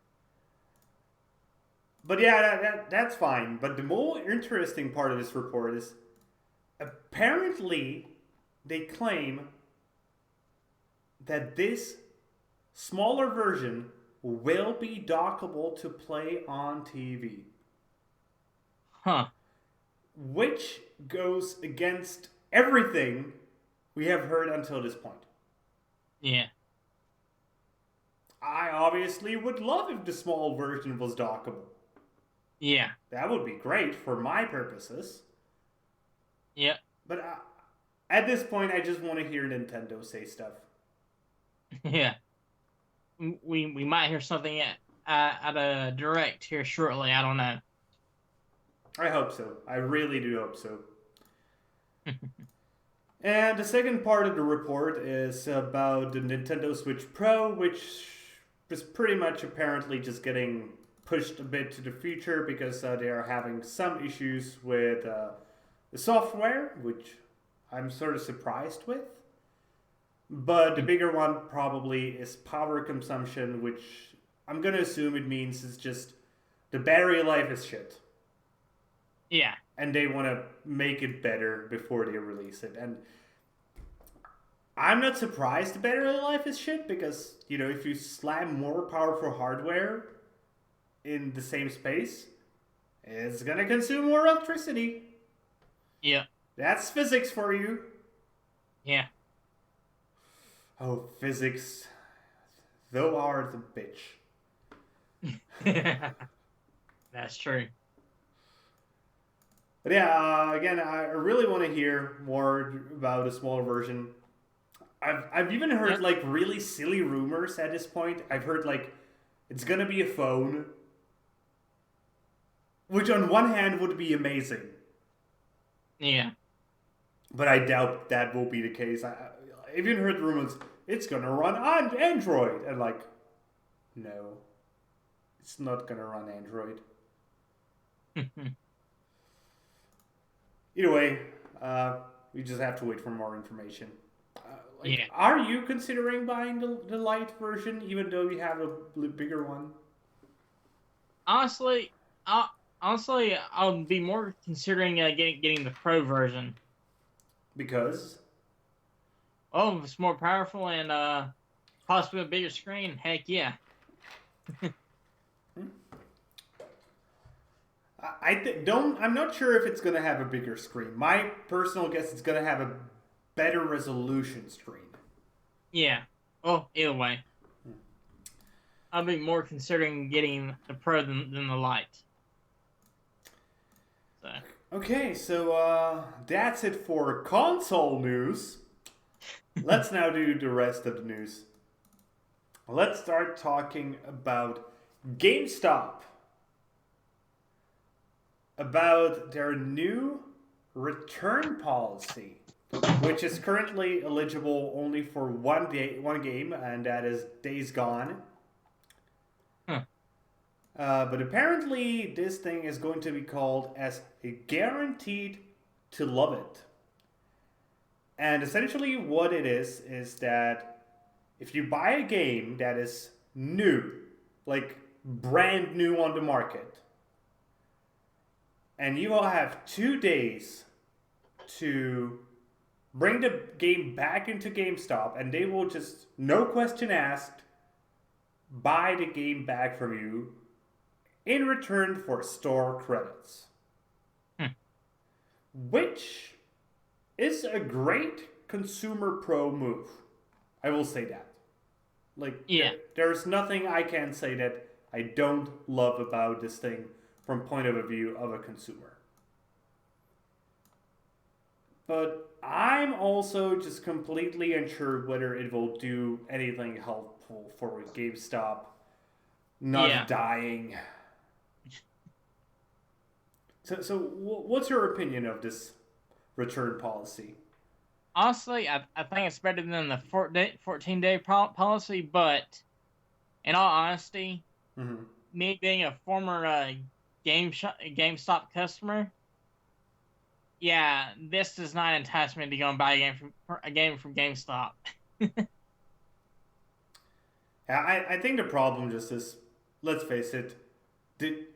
Speaker 1: But yeah, that's fine. But the more interesting part of this report is apparently they claim that this smaller version will be dockable to play on TV.
Speaker 2: Huh.
Speaker 1: Which goes against everything we have heard until this point.
Speaker 2: Yeah.
Speaker 1: I obviously would love if the small version was dockable.
Speaker 2: Yeah.
Speaker 1: That would be great for my purposes.
Speaker 2: Yep.
Speaker 1: But at this point, I just want to hear Nintendo say stuff.
Speaker 2: Yeah. We might hear something at a direct here shortly. I don't know.
Speaker 1: I hope so. I really do hope so. And the second part of the report is about the Nintendo Switch Pro, which is pretty much apparently just getting pushed a bit to the future because they are having some issues with the software, which I'm sort of surprised with. But the bigger one probably is power consumption, which I'm going to assume it means it's just the battery life is shit.
Speaker 2: Yeah.
Speaker 1: And they want to make it better before they release it. And I'm not surprised the battery life is shit because, you know, if you slam more powerful hardware in the same space, it's going to consume more electricity.
Speaker 2: Yeah.
Speaker 1: That's physics for you.
Speaker 2: Yeah.
Speaker 1: Oh, physics. Thou art a bitch.
Speaker 2: That's true.
Speaker 1: But yeah, again, I really want to hear more about the smaller version. I've even heard like really silly rumors at this point. I've heard like it's gonna be a phone, which on one hand would be amazing.
Speaker 2: Yeah.
Speaker 1: But I doubt that will be the case. I've even heard rumors it's gonna run on Android, and like, no, it's not gonna run Android. Either way, we just have to wait for more information.
Speaker 2: Yeah.
Speaker 1: Are you considering buying the light version, even though you have a bigger one?
Speaker 2: Honestly, I'll be more considering getting the Pro version.
Speaker 1: Because?
Speaker 2: Oh, if it's more powerful and possibly a bigger screen. Heck yeah.
Speaker 1: I'm not sure if it's gonna have a bigger screen. My personal guess is gonna have a better resolution screen.
Speaker 2: Yeah. Oh, either way. I'll be more considering getting the Pro than the Lite. So.
Speaker 1: Okay, so that's it for console news. Let's now do the rest of the news. Let's start talking about GameStop. About their new return policy, which is currently eligible only for one game, and that is Days Gone. But apparently this thing is going to be called as a guaranteed to love it. And essentially what it is that if you buy a game that is new, like brand new on the market, and you will have 2 days to bring the game back into GameStop, and they will just, no question asked, buy the game back from you in return for store credits. Which is a great consumer pro move. I will say that. Like,
Speaker 2: yeah.
Speaker 1: There's nothing I can say that I don't love about this thing from point of view of a consumer. But I'm also just completely unsure whether it will do anything helpful for GameStop not dying. So what's your opinion of this return policy?
Speaker 2: Honestly, I think it's better than the 14-day policy, but in all honesty, me being a former GameStop customer, yeah, this does not entice me to go and buy a game from GameStop.
Speaker 1: I think the problem just is, let's face it, the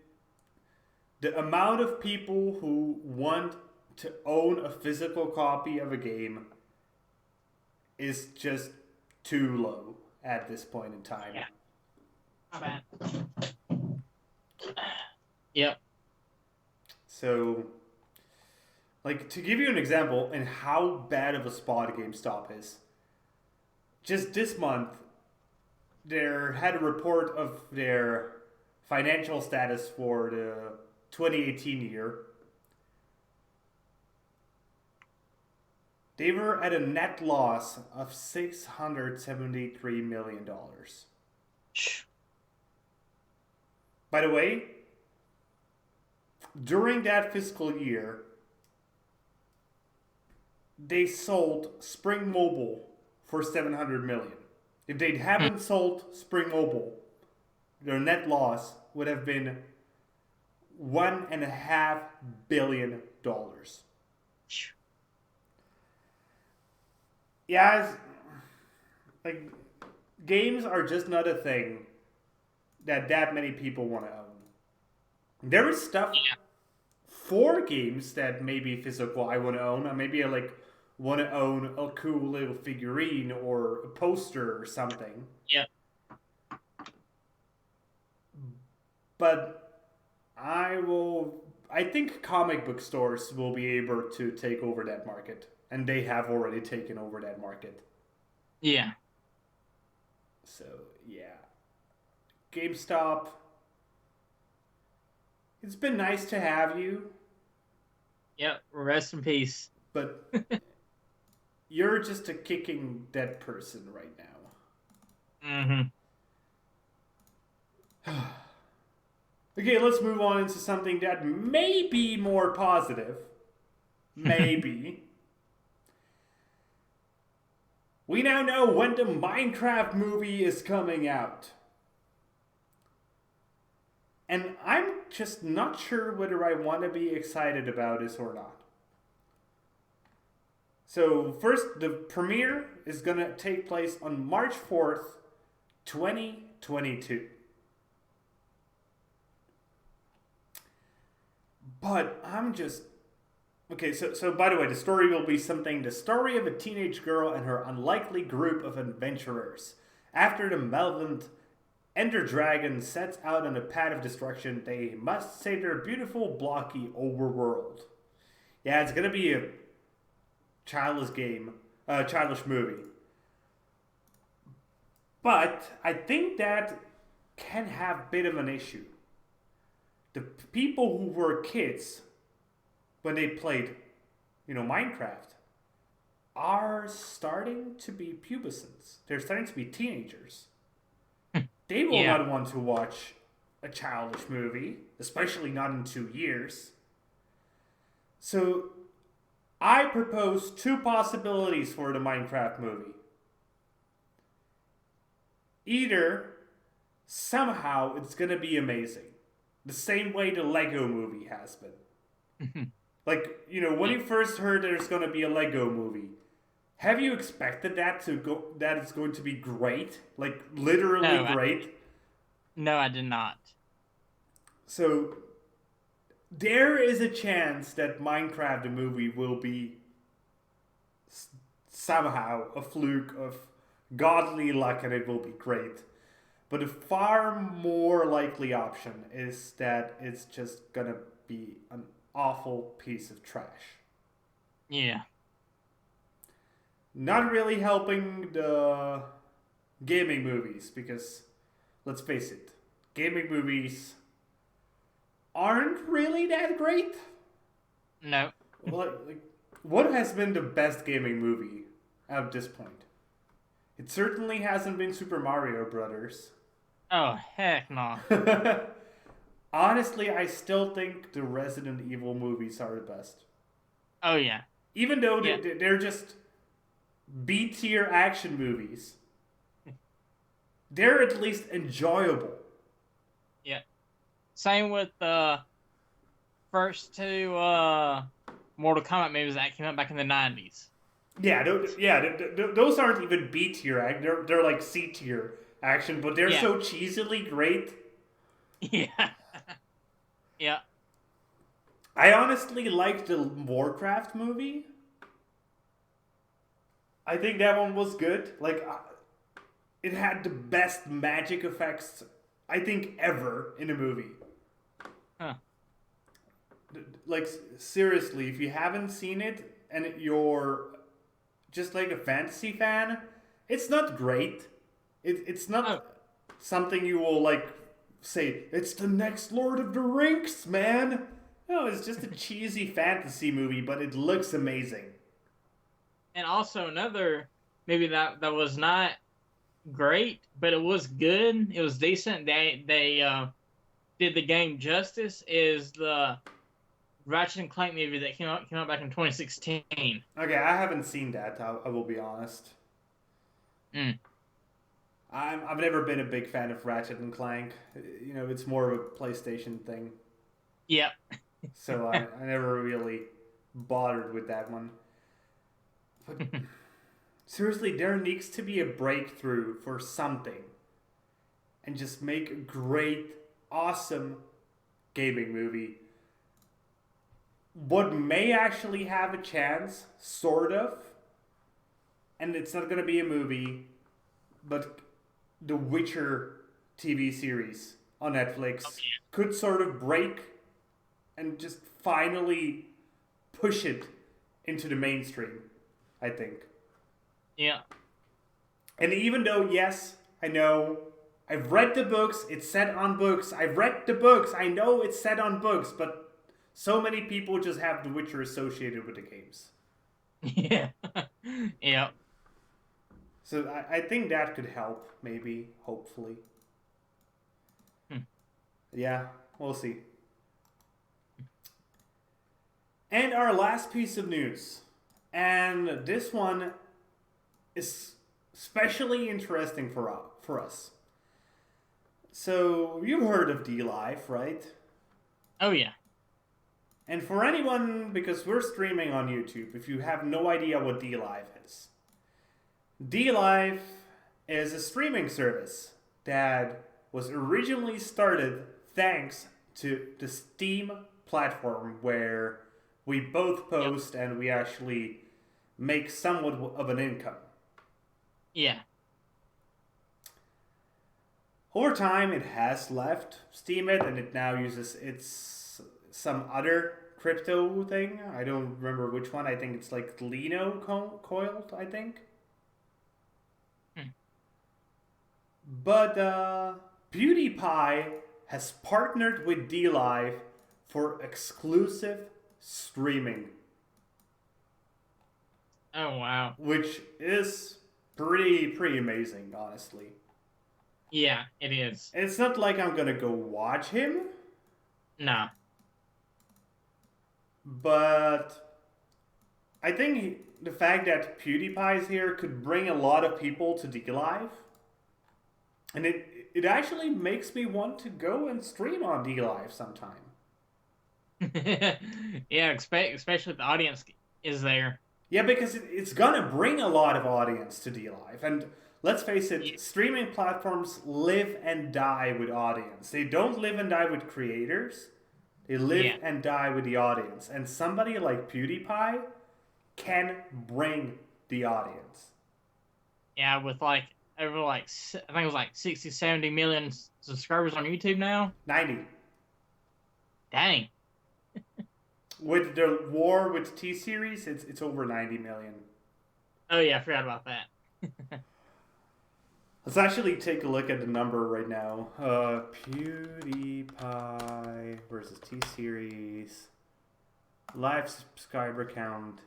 Speaker 1: the amount of people who want to own a physical copy of a game is just too low at this point in time.
Speaker 2: Yeah. Not bad. Yep.
Speaker 1: So, like, to give you an example and how bad of a spot GameStop is, just this month, there had a report of their financial status for the 2018 year. They were at a net loss of $673 million. By the way, during that fiscal year, they sold Spring Mobile for $700 million. If they haven't sold Spring Mobile, their net loss would have been $1.5 billion. Yeah, like, games are just not a thing that many people want to own. There is stuff for games that may be physical I want to own. Maybe I want to own a cool little figurine or a poster or something.
Speaker 2: Yeah.
Speaker 1: But I think comic book stores will be able to take over that market. And they have already taken over that market.
Speaker 2: Yeah.
Speaker 1: So, yeah. GameStop. It's been nice to have you.
Speaker 2: Yep. Rest in peace.
Speaker 1: But you're just a kicking dead person right now.
Speaker 2: Mm-hmm.
Speaker 1: Okay, let's move on into something that may be more positive. Maybe. We now know when the Minecraft movie is coming out. And I'm just not sure whether I want to be excited about this or not. So first, the premiere is going to take place on March 4th, 2022. But I'm just... Okay, so by the way, the story will be the story of a teenage girl and her unlikely group of adventurers. After the malevolent Ender Dragon sets out on a path of destruction, they must save their beautiful, blocky overworld. Yeah, it's gonna be a childish movie. But I think that can have a bit of an issue. The people who were kids when they played, Minecraft, are starting to be pubescents. They're starting to be teenagers. They will not want to watch a childish movie, especially not in 2 years. So, I propose 2 possibilities for the Minecraft movie. Either, somehow, it's going to be amazing. The same way the Lego movie has been. When you first heard there's going to be a Lego movie, have you expected that it's going to be great? Like, literally great?
Speaker 2: No, I did not.
Speaker 1: So, there is a chance that Minecraft the movie will be somehow a fluke of godly luck and it will be great. But a far more likely option is that it's just going to be an awful piece of trash.
Speaker 2: Yeah.
Speaker 1: Not really helping the gaming movies because, let's face it, gaming movies aren't really that great.
Speaker 2: No.
Speaker 1: What has been the best gaming movie at this point? It certainly hasn't been Super Mario Brothers.
Speaker 2: Oh, heck no.
Speaker 1: Honestly, I still think the Resident Evil movies are the best.
Speaker 2: Oh, yeah.
Speaker 1: Even though they're just B-tier action movies, they're at least enjoyable.
Speaker 2: Yeah. Same with the first 2 Mortal Kombat movies that came out back in the 90s.
Speaker 1: Yeah, those aren't even B tier act. They're like C tier action, but they're
Speaker 2: Yeah,
Speaker 1: so cheesily great.
Speaker 2: yeah, yeah.
Speaker 1: I honestly liked the Warcraft movie. I think that one was good. Like, it had the best magic effects I think ever in a movie.
Speaker 2: Huh.
Speaker 1: Like, seriously, if you haven't seen it and you're just like a fantasy fan, it's not great. It's
Speaker 2: Oh,
Speaker 1: not something you will like say, it's the next Lord of the Rings, man. No, it's just a cheesy fantasy movie, but it looks amazing.
Speaker 2: and also another maybe that was not great, but it was good. It was decent. They did the game justice. Is the Ratchet and Clank movie that came out back in 2016.
Speaker 1: Okay, I haven't seen that. I will be honest.
Speaker 2: Mm.
Speaker 1: I've never been a big fan of Ratchet and Clank. You know, it's more of a PlayStation thing.
Speaker 2: Yep.
Speaker 1: So I never really bothered with that one. But seriously, there needs to be a breakthrough for something. And just make a great, awesome gaming movie. What may actually have a chance, sort of, and it's not going to be a movie, but The Witcher TV series on Netflix could sort of break and just finally push it into the mainstream, I think.
Speaker 2: Yeah.
Speaker 1: And even though, yes, I know, I've read the books, it's set on books, I've read the books, I know it's set on books, but so many people just have The Witcher associated with the games.
Speaker 2: Yeah. Yeah.
Speaker 1: So I think that could help, maybe, hopefully.
Speaker 2: Hmm.
Speaker 1: Yeah, we'll see. And our last piece of news. And this one is especially interesting for us. So, you've heard of D-Live, right?
Speaker 2: Oh yeah.
Speaker 1: And for anyone, because we're streaming on YouTube, if you have no idea what D-Live is, D-Live is a streaming service that was originally started thanks to the Steam platform where we both
Speaker 2: Yep.
Speaker 1: post and we actually make somewhat of an income.
Speaker 2: Yeah.
Speaker 1: Over time, it has left Steemit and it now uses its some other crypto thing. I don't remember which one. I think it's like Lino coiled, I think.
Speaker 2: Hmm.
Speaker 1: But PewDiePie has partnered with DLive for exclusive streaming,
Speaker 2: Oh wow.
Speaker 1: which is pretty amazing, honestly.
Speaker 2: Yeah, it is.
Speaker 1: And it's not like I'm gonna go watch him,
Speaker 2: Nah.
Speaker 1: but I think the fact that PewDiePie is here could bring a lot of people to DLive, and it actually makes me want to go and stream on DLive sometime.
Speaker 2: Yeah, especially if the audience is there.
Speaker 1: Yeah, because it's gonna bring a lot of audience to DLive, and let's face
Speaker 2: Yeah.
Speaker 1: it, streaming platforms live and die with audience. They don't live and die with creators. They live
Speaker 2: Yeah.
Speaker 1: and die with the audience, and somebody like PewDiePie can bring the audience.
Speaker 2: Yeah, with like over like I think it was like 60, 70 million subscribers on YouTube now.
Speaker 1: 90.
Speaker 2: Dang.
Speaker 1: With the war with T-Series, it's over 90 million.
Speaker 2: Oh yeah, I forgot about that.
Speaker 1: Let's actually take a look at the number right now. PewDiePie versus T-Series. Live subscriber count.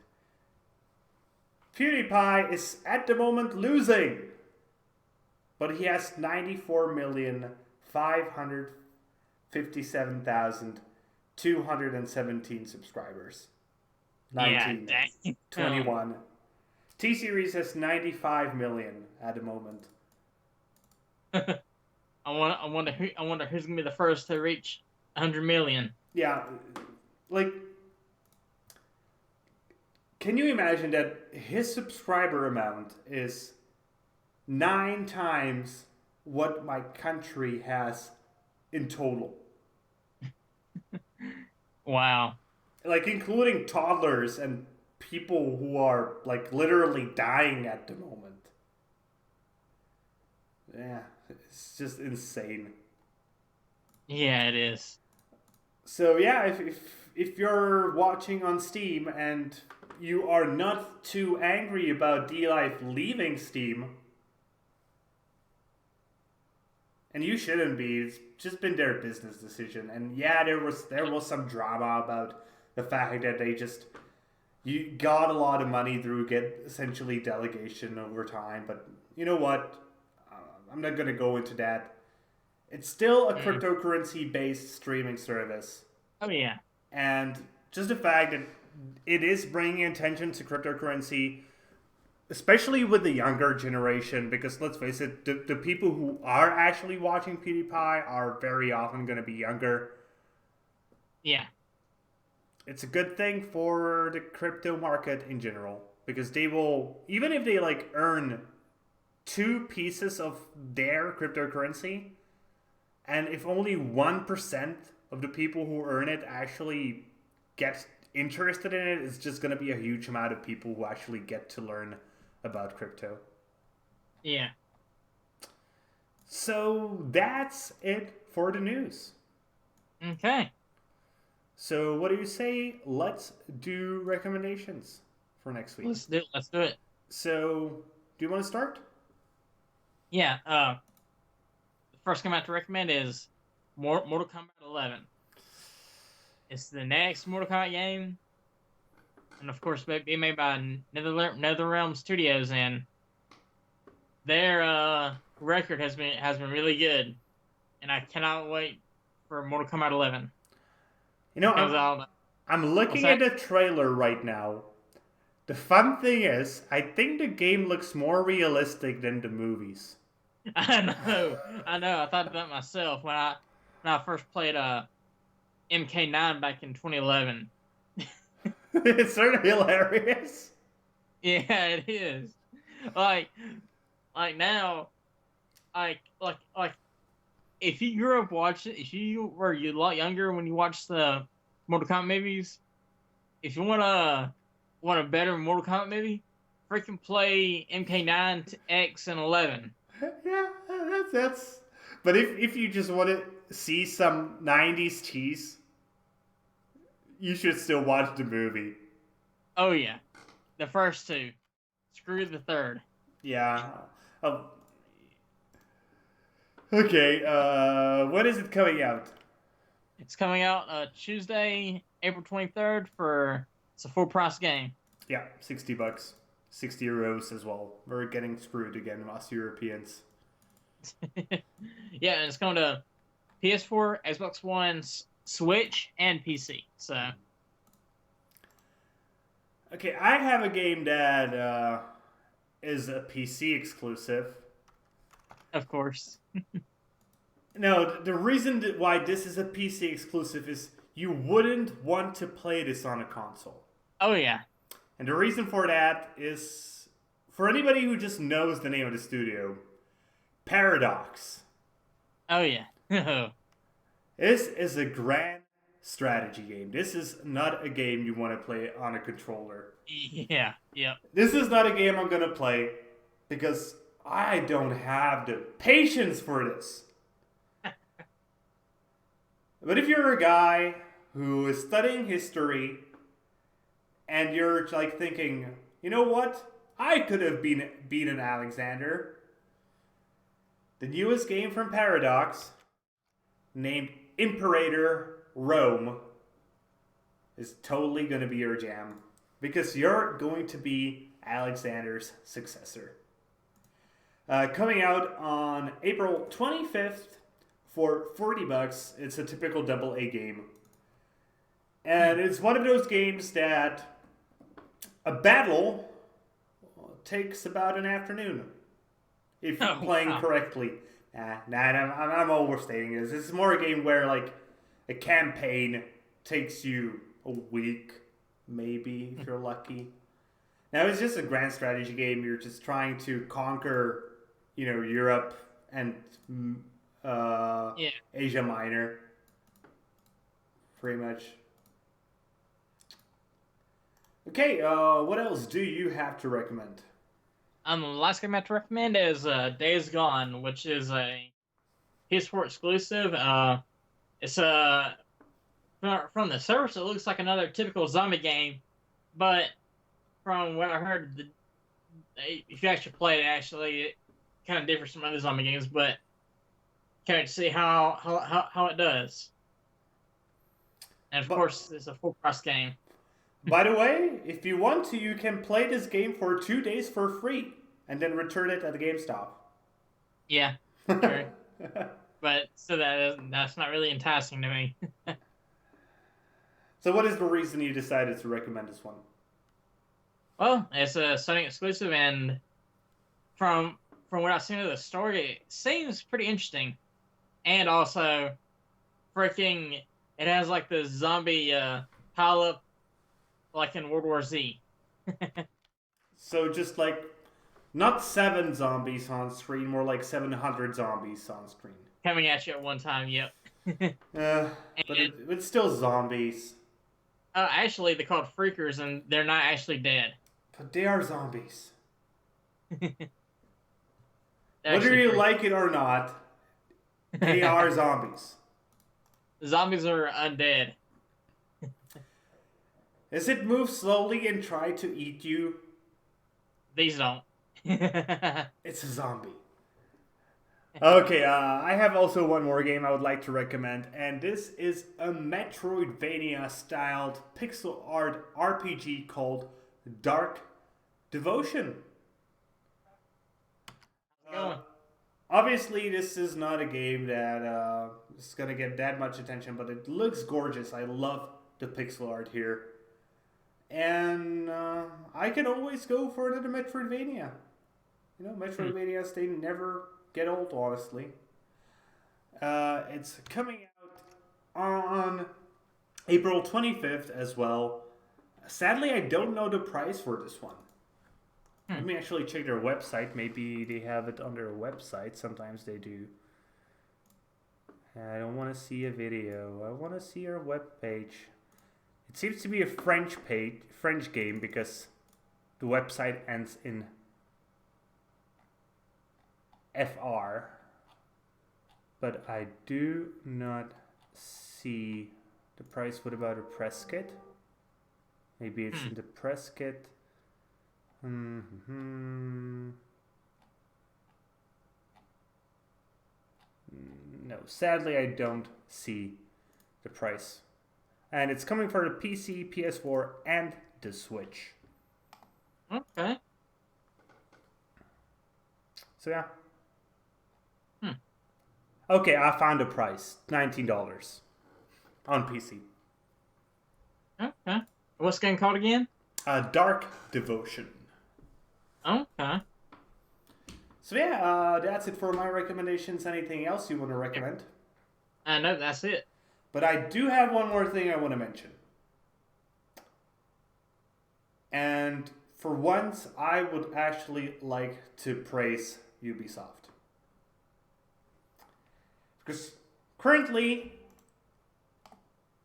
Speaker 1: PewDiePie is at the moment losing. But he has 94,557,217 subscribers. 19.
Speaker 2: Yeah, dang.
Speaker 1: 21. T-Series has 95 million at the moment.
Speaker 2: I wonder who's gonna be the first to reach 100 million.
Speaker 1: Yeah, like can you imagine that his subscriber amount is 9 times what my country has in total?
Speaker 2: Wow.
Speaker 1: Like, including toddlers and people who are, like, literally dying at the moment. Yeah, it's just insane.
Speaker 2: Yeah, it is.
Speaker 1: So yeah, if you're watching on Steam and you are not too angry about D-Life leaving Steam, and you shouldn't be, it's just been their business decision. And yeah, there was some drama about the fact that you got a lot of money through get essentially delegation over time. But you know what? I'm not gonna go into that. It's still a cryptocurrency based streaming service.
Speaker 2: Oh yeah.
Speaker 1: And just the fact that it is bringing attention to cryptocurrency, especially with the younger generation, because let's face it, the people who are actually watching PewDiePie are very often going to be younger.
Speaker 2: Yeah.
Speaker 1: It's a good thing for the crypto market in general, because they will, even if they like earn 2 pieces of their cryptocurrency, and if only 1% of the people who earn it actually get interested in it, it's just going to be a huge amount of people who actually get to learn about crypto.
Speaker 2: Yeah.
Speaker 1: So that's it for the news.
Speaker 2: Okay.
Speaker 1: So what do you say? Let's do recommendations for next week.
Speaker 2: Let's do it.
Speaker 1: So, do you want to start?
Speaker 2: Yeah. The first game I have to recommend is Mortal Kombat 11. It's the next Mortal Kombat game, and of course, being made by NetherRealm Studios, and their record has been really good, and I cannot wait for Mortal Kombat 11.
Speaker 1: You know, I'm looking at the trailer right now. The fun thing is, I think the game looks more realistic than the movies.
Speaker 2: I know. I thought that myself when I first played MK9 back in 2011.
Speaker 1: It's certainly hilarious.
Speaker 2: Yeah, it is. Like now, like if you grew up watching, if you were a lot younger when you watched the Mortal Kombat movies, if you want a better Mortal Kombat movie, freaking play MK9, X, and 11.
Speaker 1: Yeah, that's. But if you just want to see some '90s cheese, you should still watch the movie.
Speaker 2: Oh yeah, the first 2. Screw the 3rd.
Speaker 1: Yeah. Okay. When is it coming out?
Speaker 2: It's coming out Tuesday, April 23rd it's a full price game.
Speaker 1: Yeah, $60, €60 as well. We're getting screwed again, us Europeans.
Speaker 2: Yeah, and it's going to PS4, Xbox One, Switch, and PC. So.
Speaker 1: Okay, I have a game that is a PC exclusive.
Speaker 2: Of course.
Speaker 1: No, the reason why this is a PC exclusive is you wouldn't want to play this on a console.
Speaker 2: Oh, yeah.
Speaker 1: And the reason for that is, for anybody who just knows the name of the studio, Paradox.
Speaker 2: Oh, yeah.
Speaker 1: This is a grand strategy game. This is not a game you want to play on a controller.
Speaker 2: Yeah, yeah.
Speaker 1: This is not a game I'm going to play because I don't have the patience for this. But if you're a guy who is studying history and you're like thinking, you know what? I could have beaten Alexander. The newest game from Paradox, named Imperator Rome, is totally going to be your jam because you're going to be Alexander's successor. Coming out on April 25th for $40. It's a typical AA game. And it's one of those games that a battle takes about an afternoon if you're playing correctly. I'm overstating this. It's more a game where like a campaign takes you a week, maybe if you're lucky. Now it's just a grand strategy game. You're just trying to conquer, Europe and
Speaker 2: Yeah.
Speaker 1: Asia Minor, pretty much. Okay, what else do you have to recommend?
Speaker 2: The last game I have to recommend is Days Gone, which is a PS4 exclusive. It's from the service, it looks like another typical zombie game, but from what I heard, if you actually play it, it kind of differs from other zombie games. But can't see how it does. And of
Speaker 1: But
Speaker 2: course, it's a full price game.
Speaker 1: by the way, if you want to, you can play this game for 2 days for free and then return it at the GameStop.
Speaker 2: Yeah, true. But so that's not really enticing to me.
Speaker 1: So, what is the reason you decided to recommend this one?
Speaker 2: Well, it's a Sony exclusive, and from what I've seen of the story, it seems pretty interesting. And also, freaking, it has like the zombie pile up like in World War Z.
Speaker 1: So, just like not 7 zombies on screen, more like 700 zombies on screen.
Speaker 2: Coming at you at one time, yep.
Speaker 1: But it's still zombies.
Speaker 2: Actually, they're called freakers, and they're not actually dead.
Speaker 1: But they are zombies.
Speaker 2: Whether
Speaker 1: you like it or not, they are zombies.
Speaker 2: Zombies are undead.
Speaker 1: Does it move slowly and try to eat you?
Speaker 2: These don't.
Speaker 1: It's a zombie. Okay, I have also one more game I would like to recommend, and this is a Metroidvania-styled pixel art RPG called Dark Devotion. Obviously, this is not a game that is going to get that much attention, but it looks gorgeous. I love the pixel art here. And I can always go for another Metroidvania. Metroidvanias, they never get old, honestly. It's coming out on April 25th as well. Sadly, I don't know the price for this one. Let me actually check their website. Maybe they have it on their website. Sometimes they do. I don't want to see a video. I want to see our webpage. It seems to be a French game because the website ends in FR. But I do not see the price. What about a press kit? Maybe it's in the press kit. No, sadly I don't see the price. And it's coming for the PC, PS4, and the Switch.
Speaker 2: Okay.
Speaker 1: So yeah. Okay, I found the price. $19 on PC.
Speaker 2: Okay. What's the game called again?
Speaker 1: Dark Devotion.
Speaker 2: Okay.
Speaker 1: So yeah, that's it for my recommendations. Anything else you want to recommend?
Speaker 2: No, that's it.
Speaker 1: But I do have one more thing I want to mention. And for once, I would actually like to praise Ubisoft. Because currently,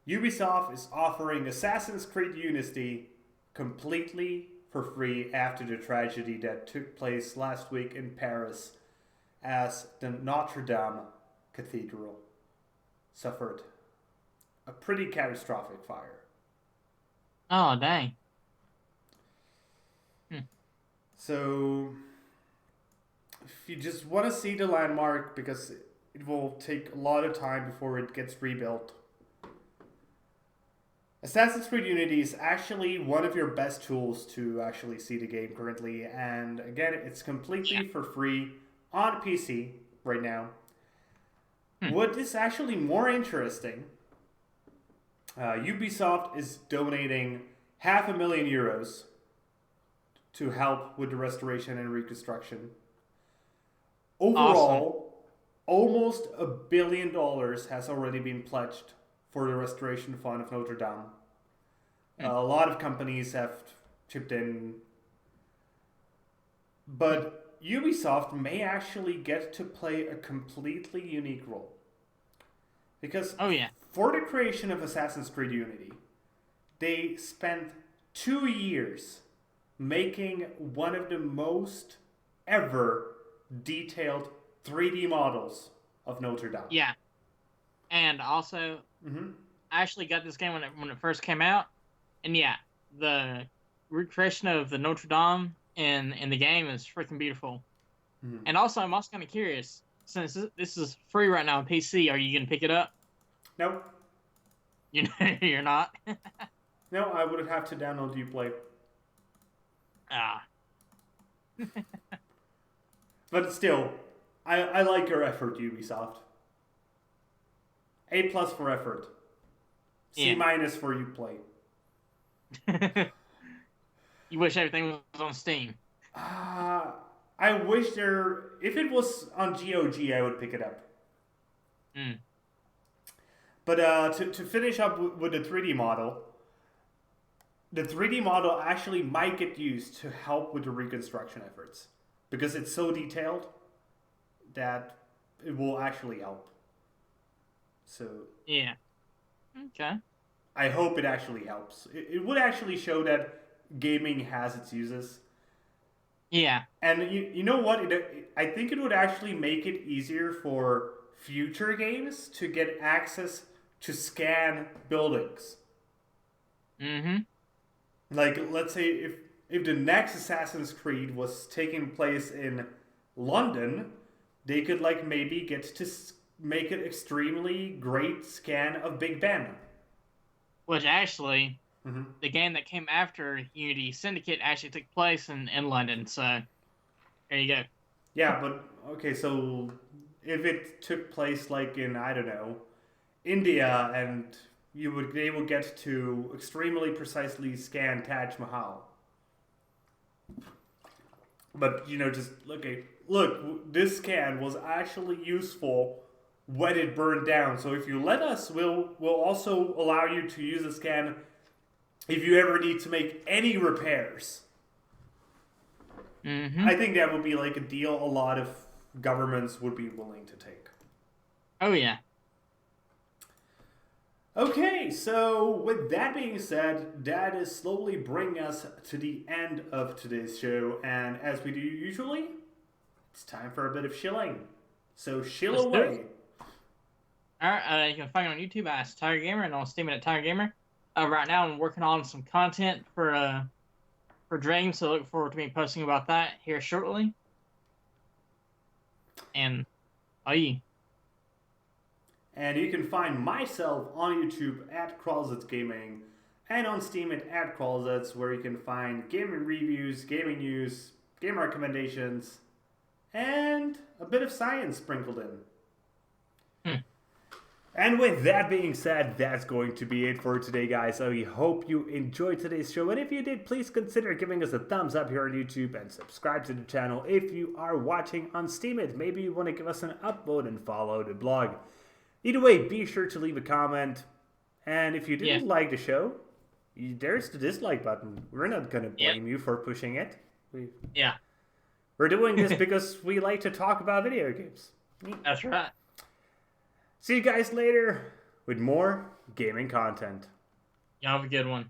Speaker 1: Ubisoft is offering Assassin's Creed Unity completely for free after the tragedy that took place last week in Paris as the Notre Dame Cathedral suffered a pretty catastrophic fire.
Speaker 2: Oh, dang.
Speaker 1: So, if you just want to see the landmark, because it will take a lot of time before it gets rebuilt, Assassin's Creed Unity is actually one of your best tools to actually see the game currently. And again, it's completely for free on PC right now. What is actually more interesting, Ubisoft is donating €500,000 to help with the restoration and reconstruction. Overall, almost $1 billion has already been pledged for the restoration fund of Notre Dame. A lot of companies have chipped in But Ubisoft may actually get to play a completely unique role. Because
Speaker 2: Oh yeah.
Speaker 1: for the creation of Assassin's Creed Unity, they spent 2 years making one of the most ever detailed 3D models of Notre Dame.
Speaker 2: Yeah. And also, I actually got this game when it first came out, and yeah, the recreation of the Notre Dame in the game is freaking beautiful. And also, I'm also kind of curious, since this is free right now on PC, are you gonna pick it up?
Speaker 1: Nope.
Speaker 2: You're not.
Speaker 1: No, I would have to download Uplay.
Speaker 2: Ah.
Speaker 1: But still, I like your effort, Ubisoft. A+ for effort. C- for Uplay.
Speaker 2: You wish everything was on Steam.
Speaker 1: I wish if it was on GOG, I would pick it up. But to finish up with the 3D model, the 3D model actually might get used to help with the reconstruction efforts. Because it's so detailed that it will actually help. So...
Speaker 2: Yeah. Okay.
Speaker 1: I hope it actually helps. It would actually show that gaming has its uses.
Speaker 2: Yeah.
Speaker 1: And you know what? I think it would actually make it easier for future games to get access to scan buildings. Like, let's say if the next Assassin's Creed was taking place in London, they could like maybe get to make an extremely great scan of Big Ben.
Speaker 2: Which actually, the game that came after Unity Syndicate actually took place in London. So there you go.
Speaker 1: Yeah, but okay, so if it took place like in, I don't know, India, and they would get to extremely precisely scan Taj Mahal. But just look, this scan was actually useful when it burned down. So if you let us, we'll also allow you to use the scan if you ever need to make any repairs. I think that would be like a deal a lot of governments would be willing to take.
Speaker 2: Oh yeah.
Speaker 1: Okay, so with that being said, that is slowly bringing us to the end of today's show, and as we do usually, it's time for a bit of shilling. So shill away.
Speaker 2: Alright, you can find me on YouTube as Tiger Gamer and on Steam at Tiger Gamer. Right now I'm working on some content for Dream, so look forward to me posting about that here shortly. And bye.
Speaker 1: And you can find myself on YouTube at Crawlsets Gaming and on Steam at Crawlsets, where you can find gaming reviews, gaming news, game recommendations, and a bit of science sprinkled in. And with that being said, that's going to be it for today, guys. So we hope you enjoyed today's show. And if you did, please consider giving us a thumbs up here on YouTube and subscribe to the channel if you are watching on Steam. Maybe you want to give us an upvote and follow the blog. Either way, be sure to leave a comment. And if you didn't like the show, there's the dislike button. We're not going to blame you for pushing it. We're doing this because we like to talk about video games.
Speaker 2: That's right.
Speaker 1: See you guys later with more gaming content.
Speaker 2: Y'all have a good one.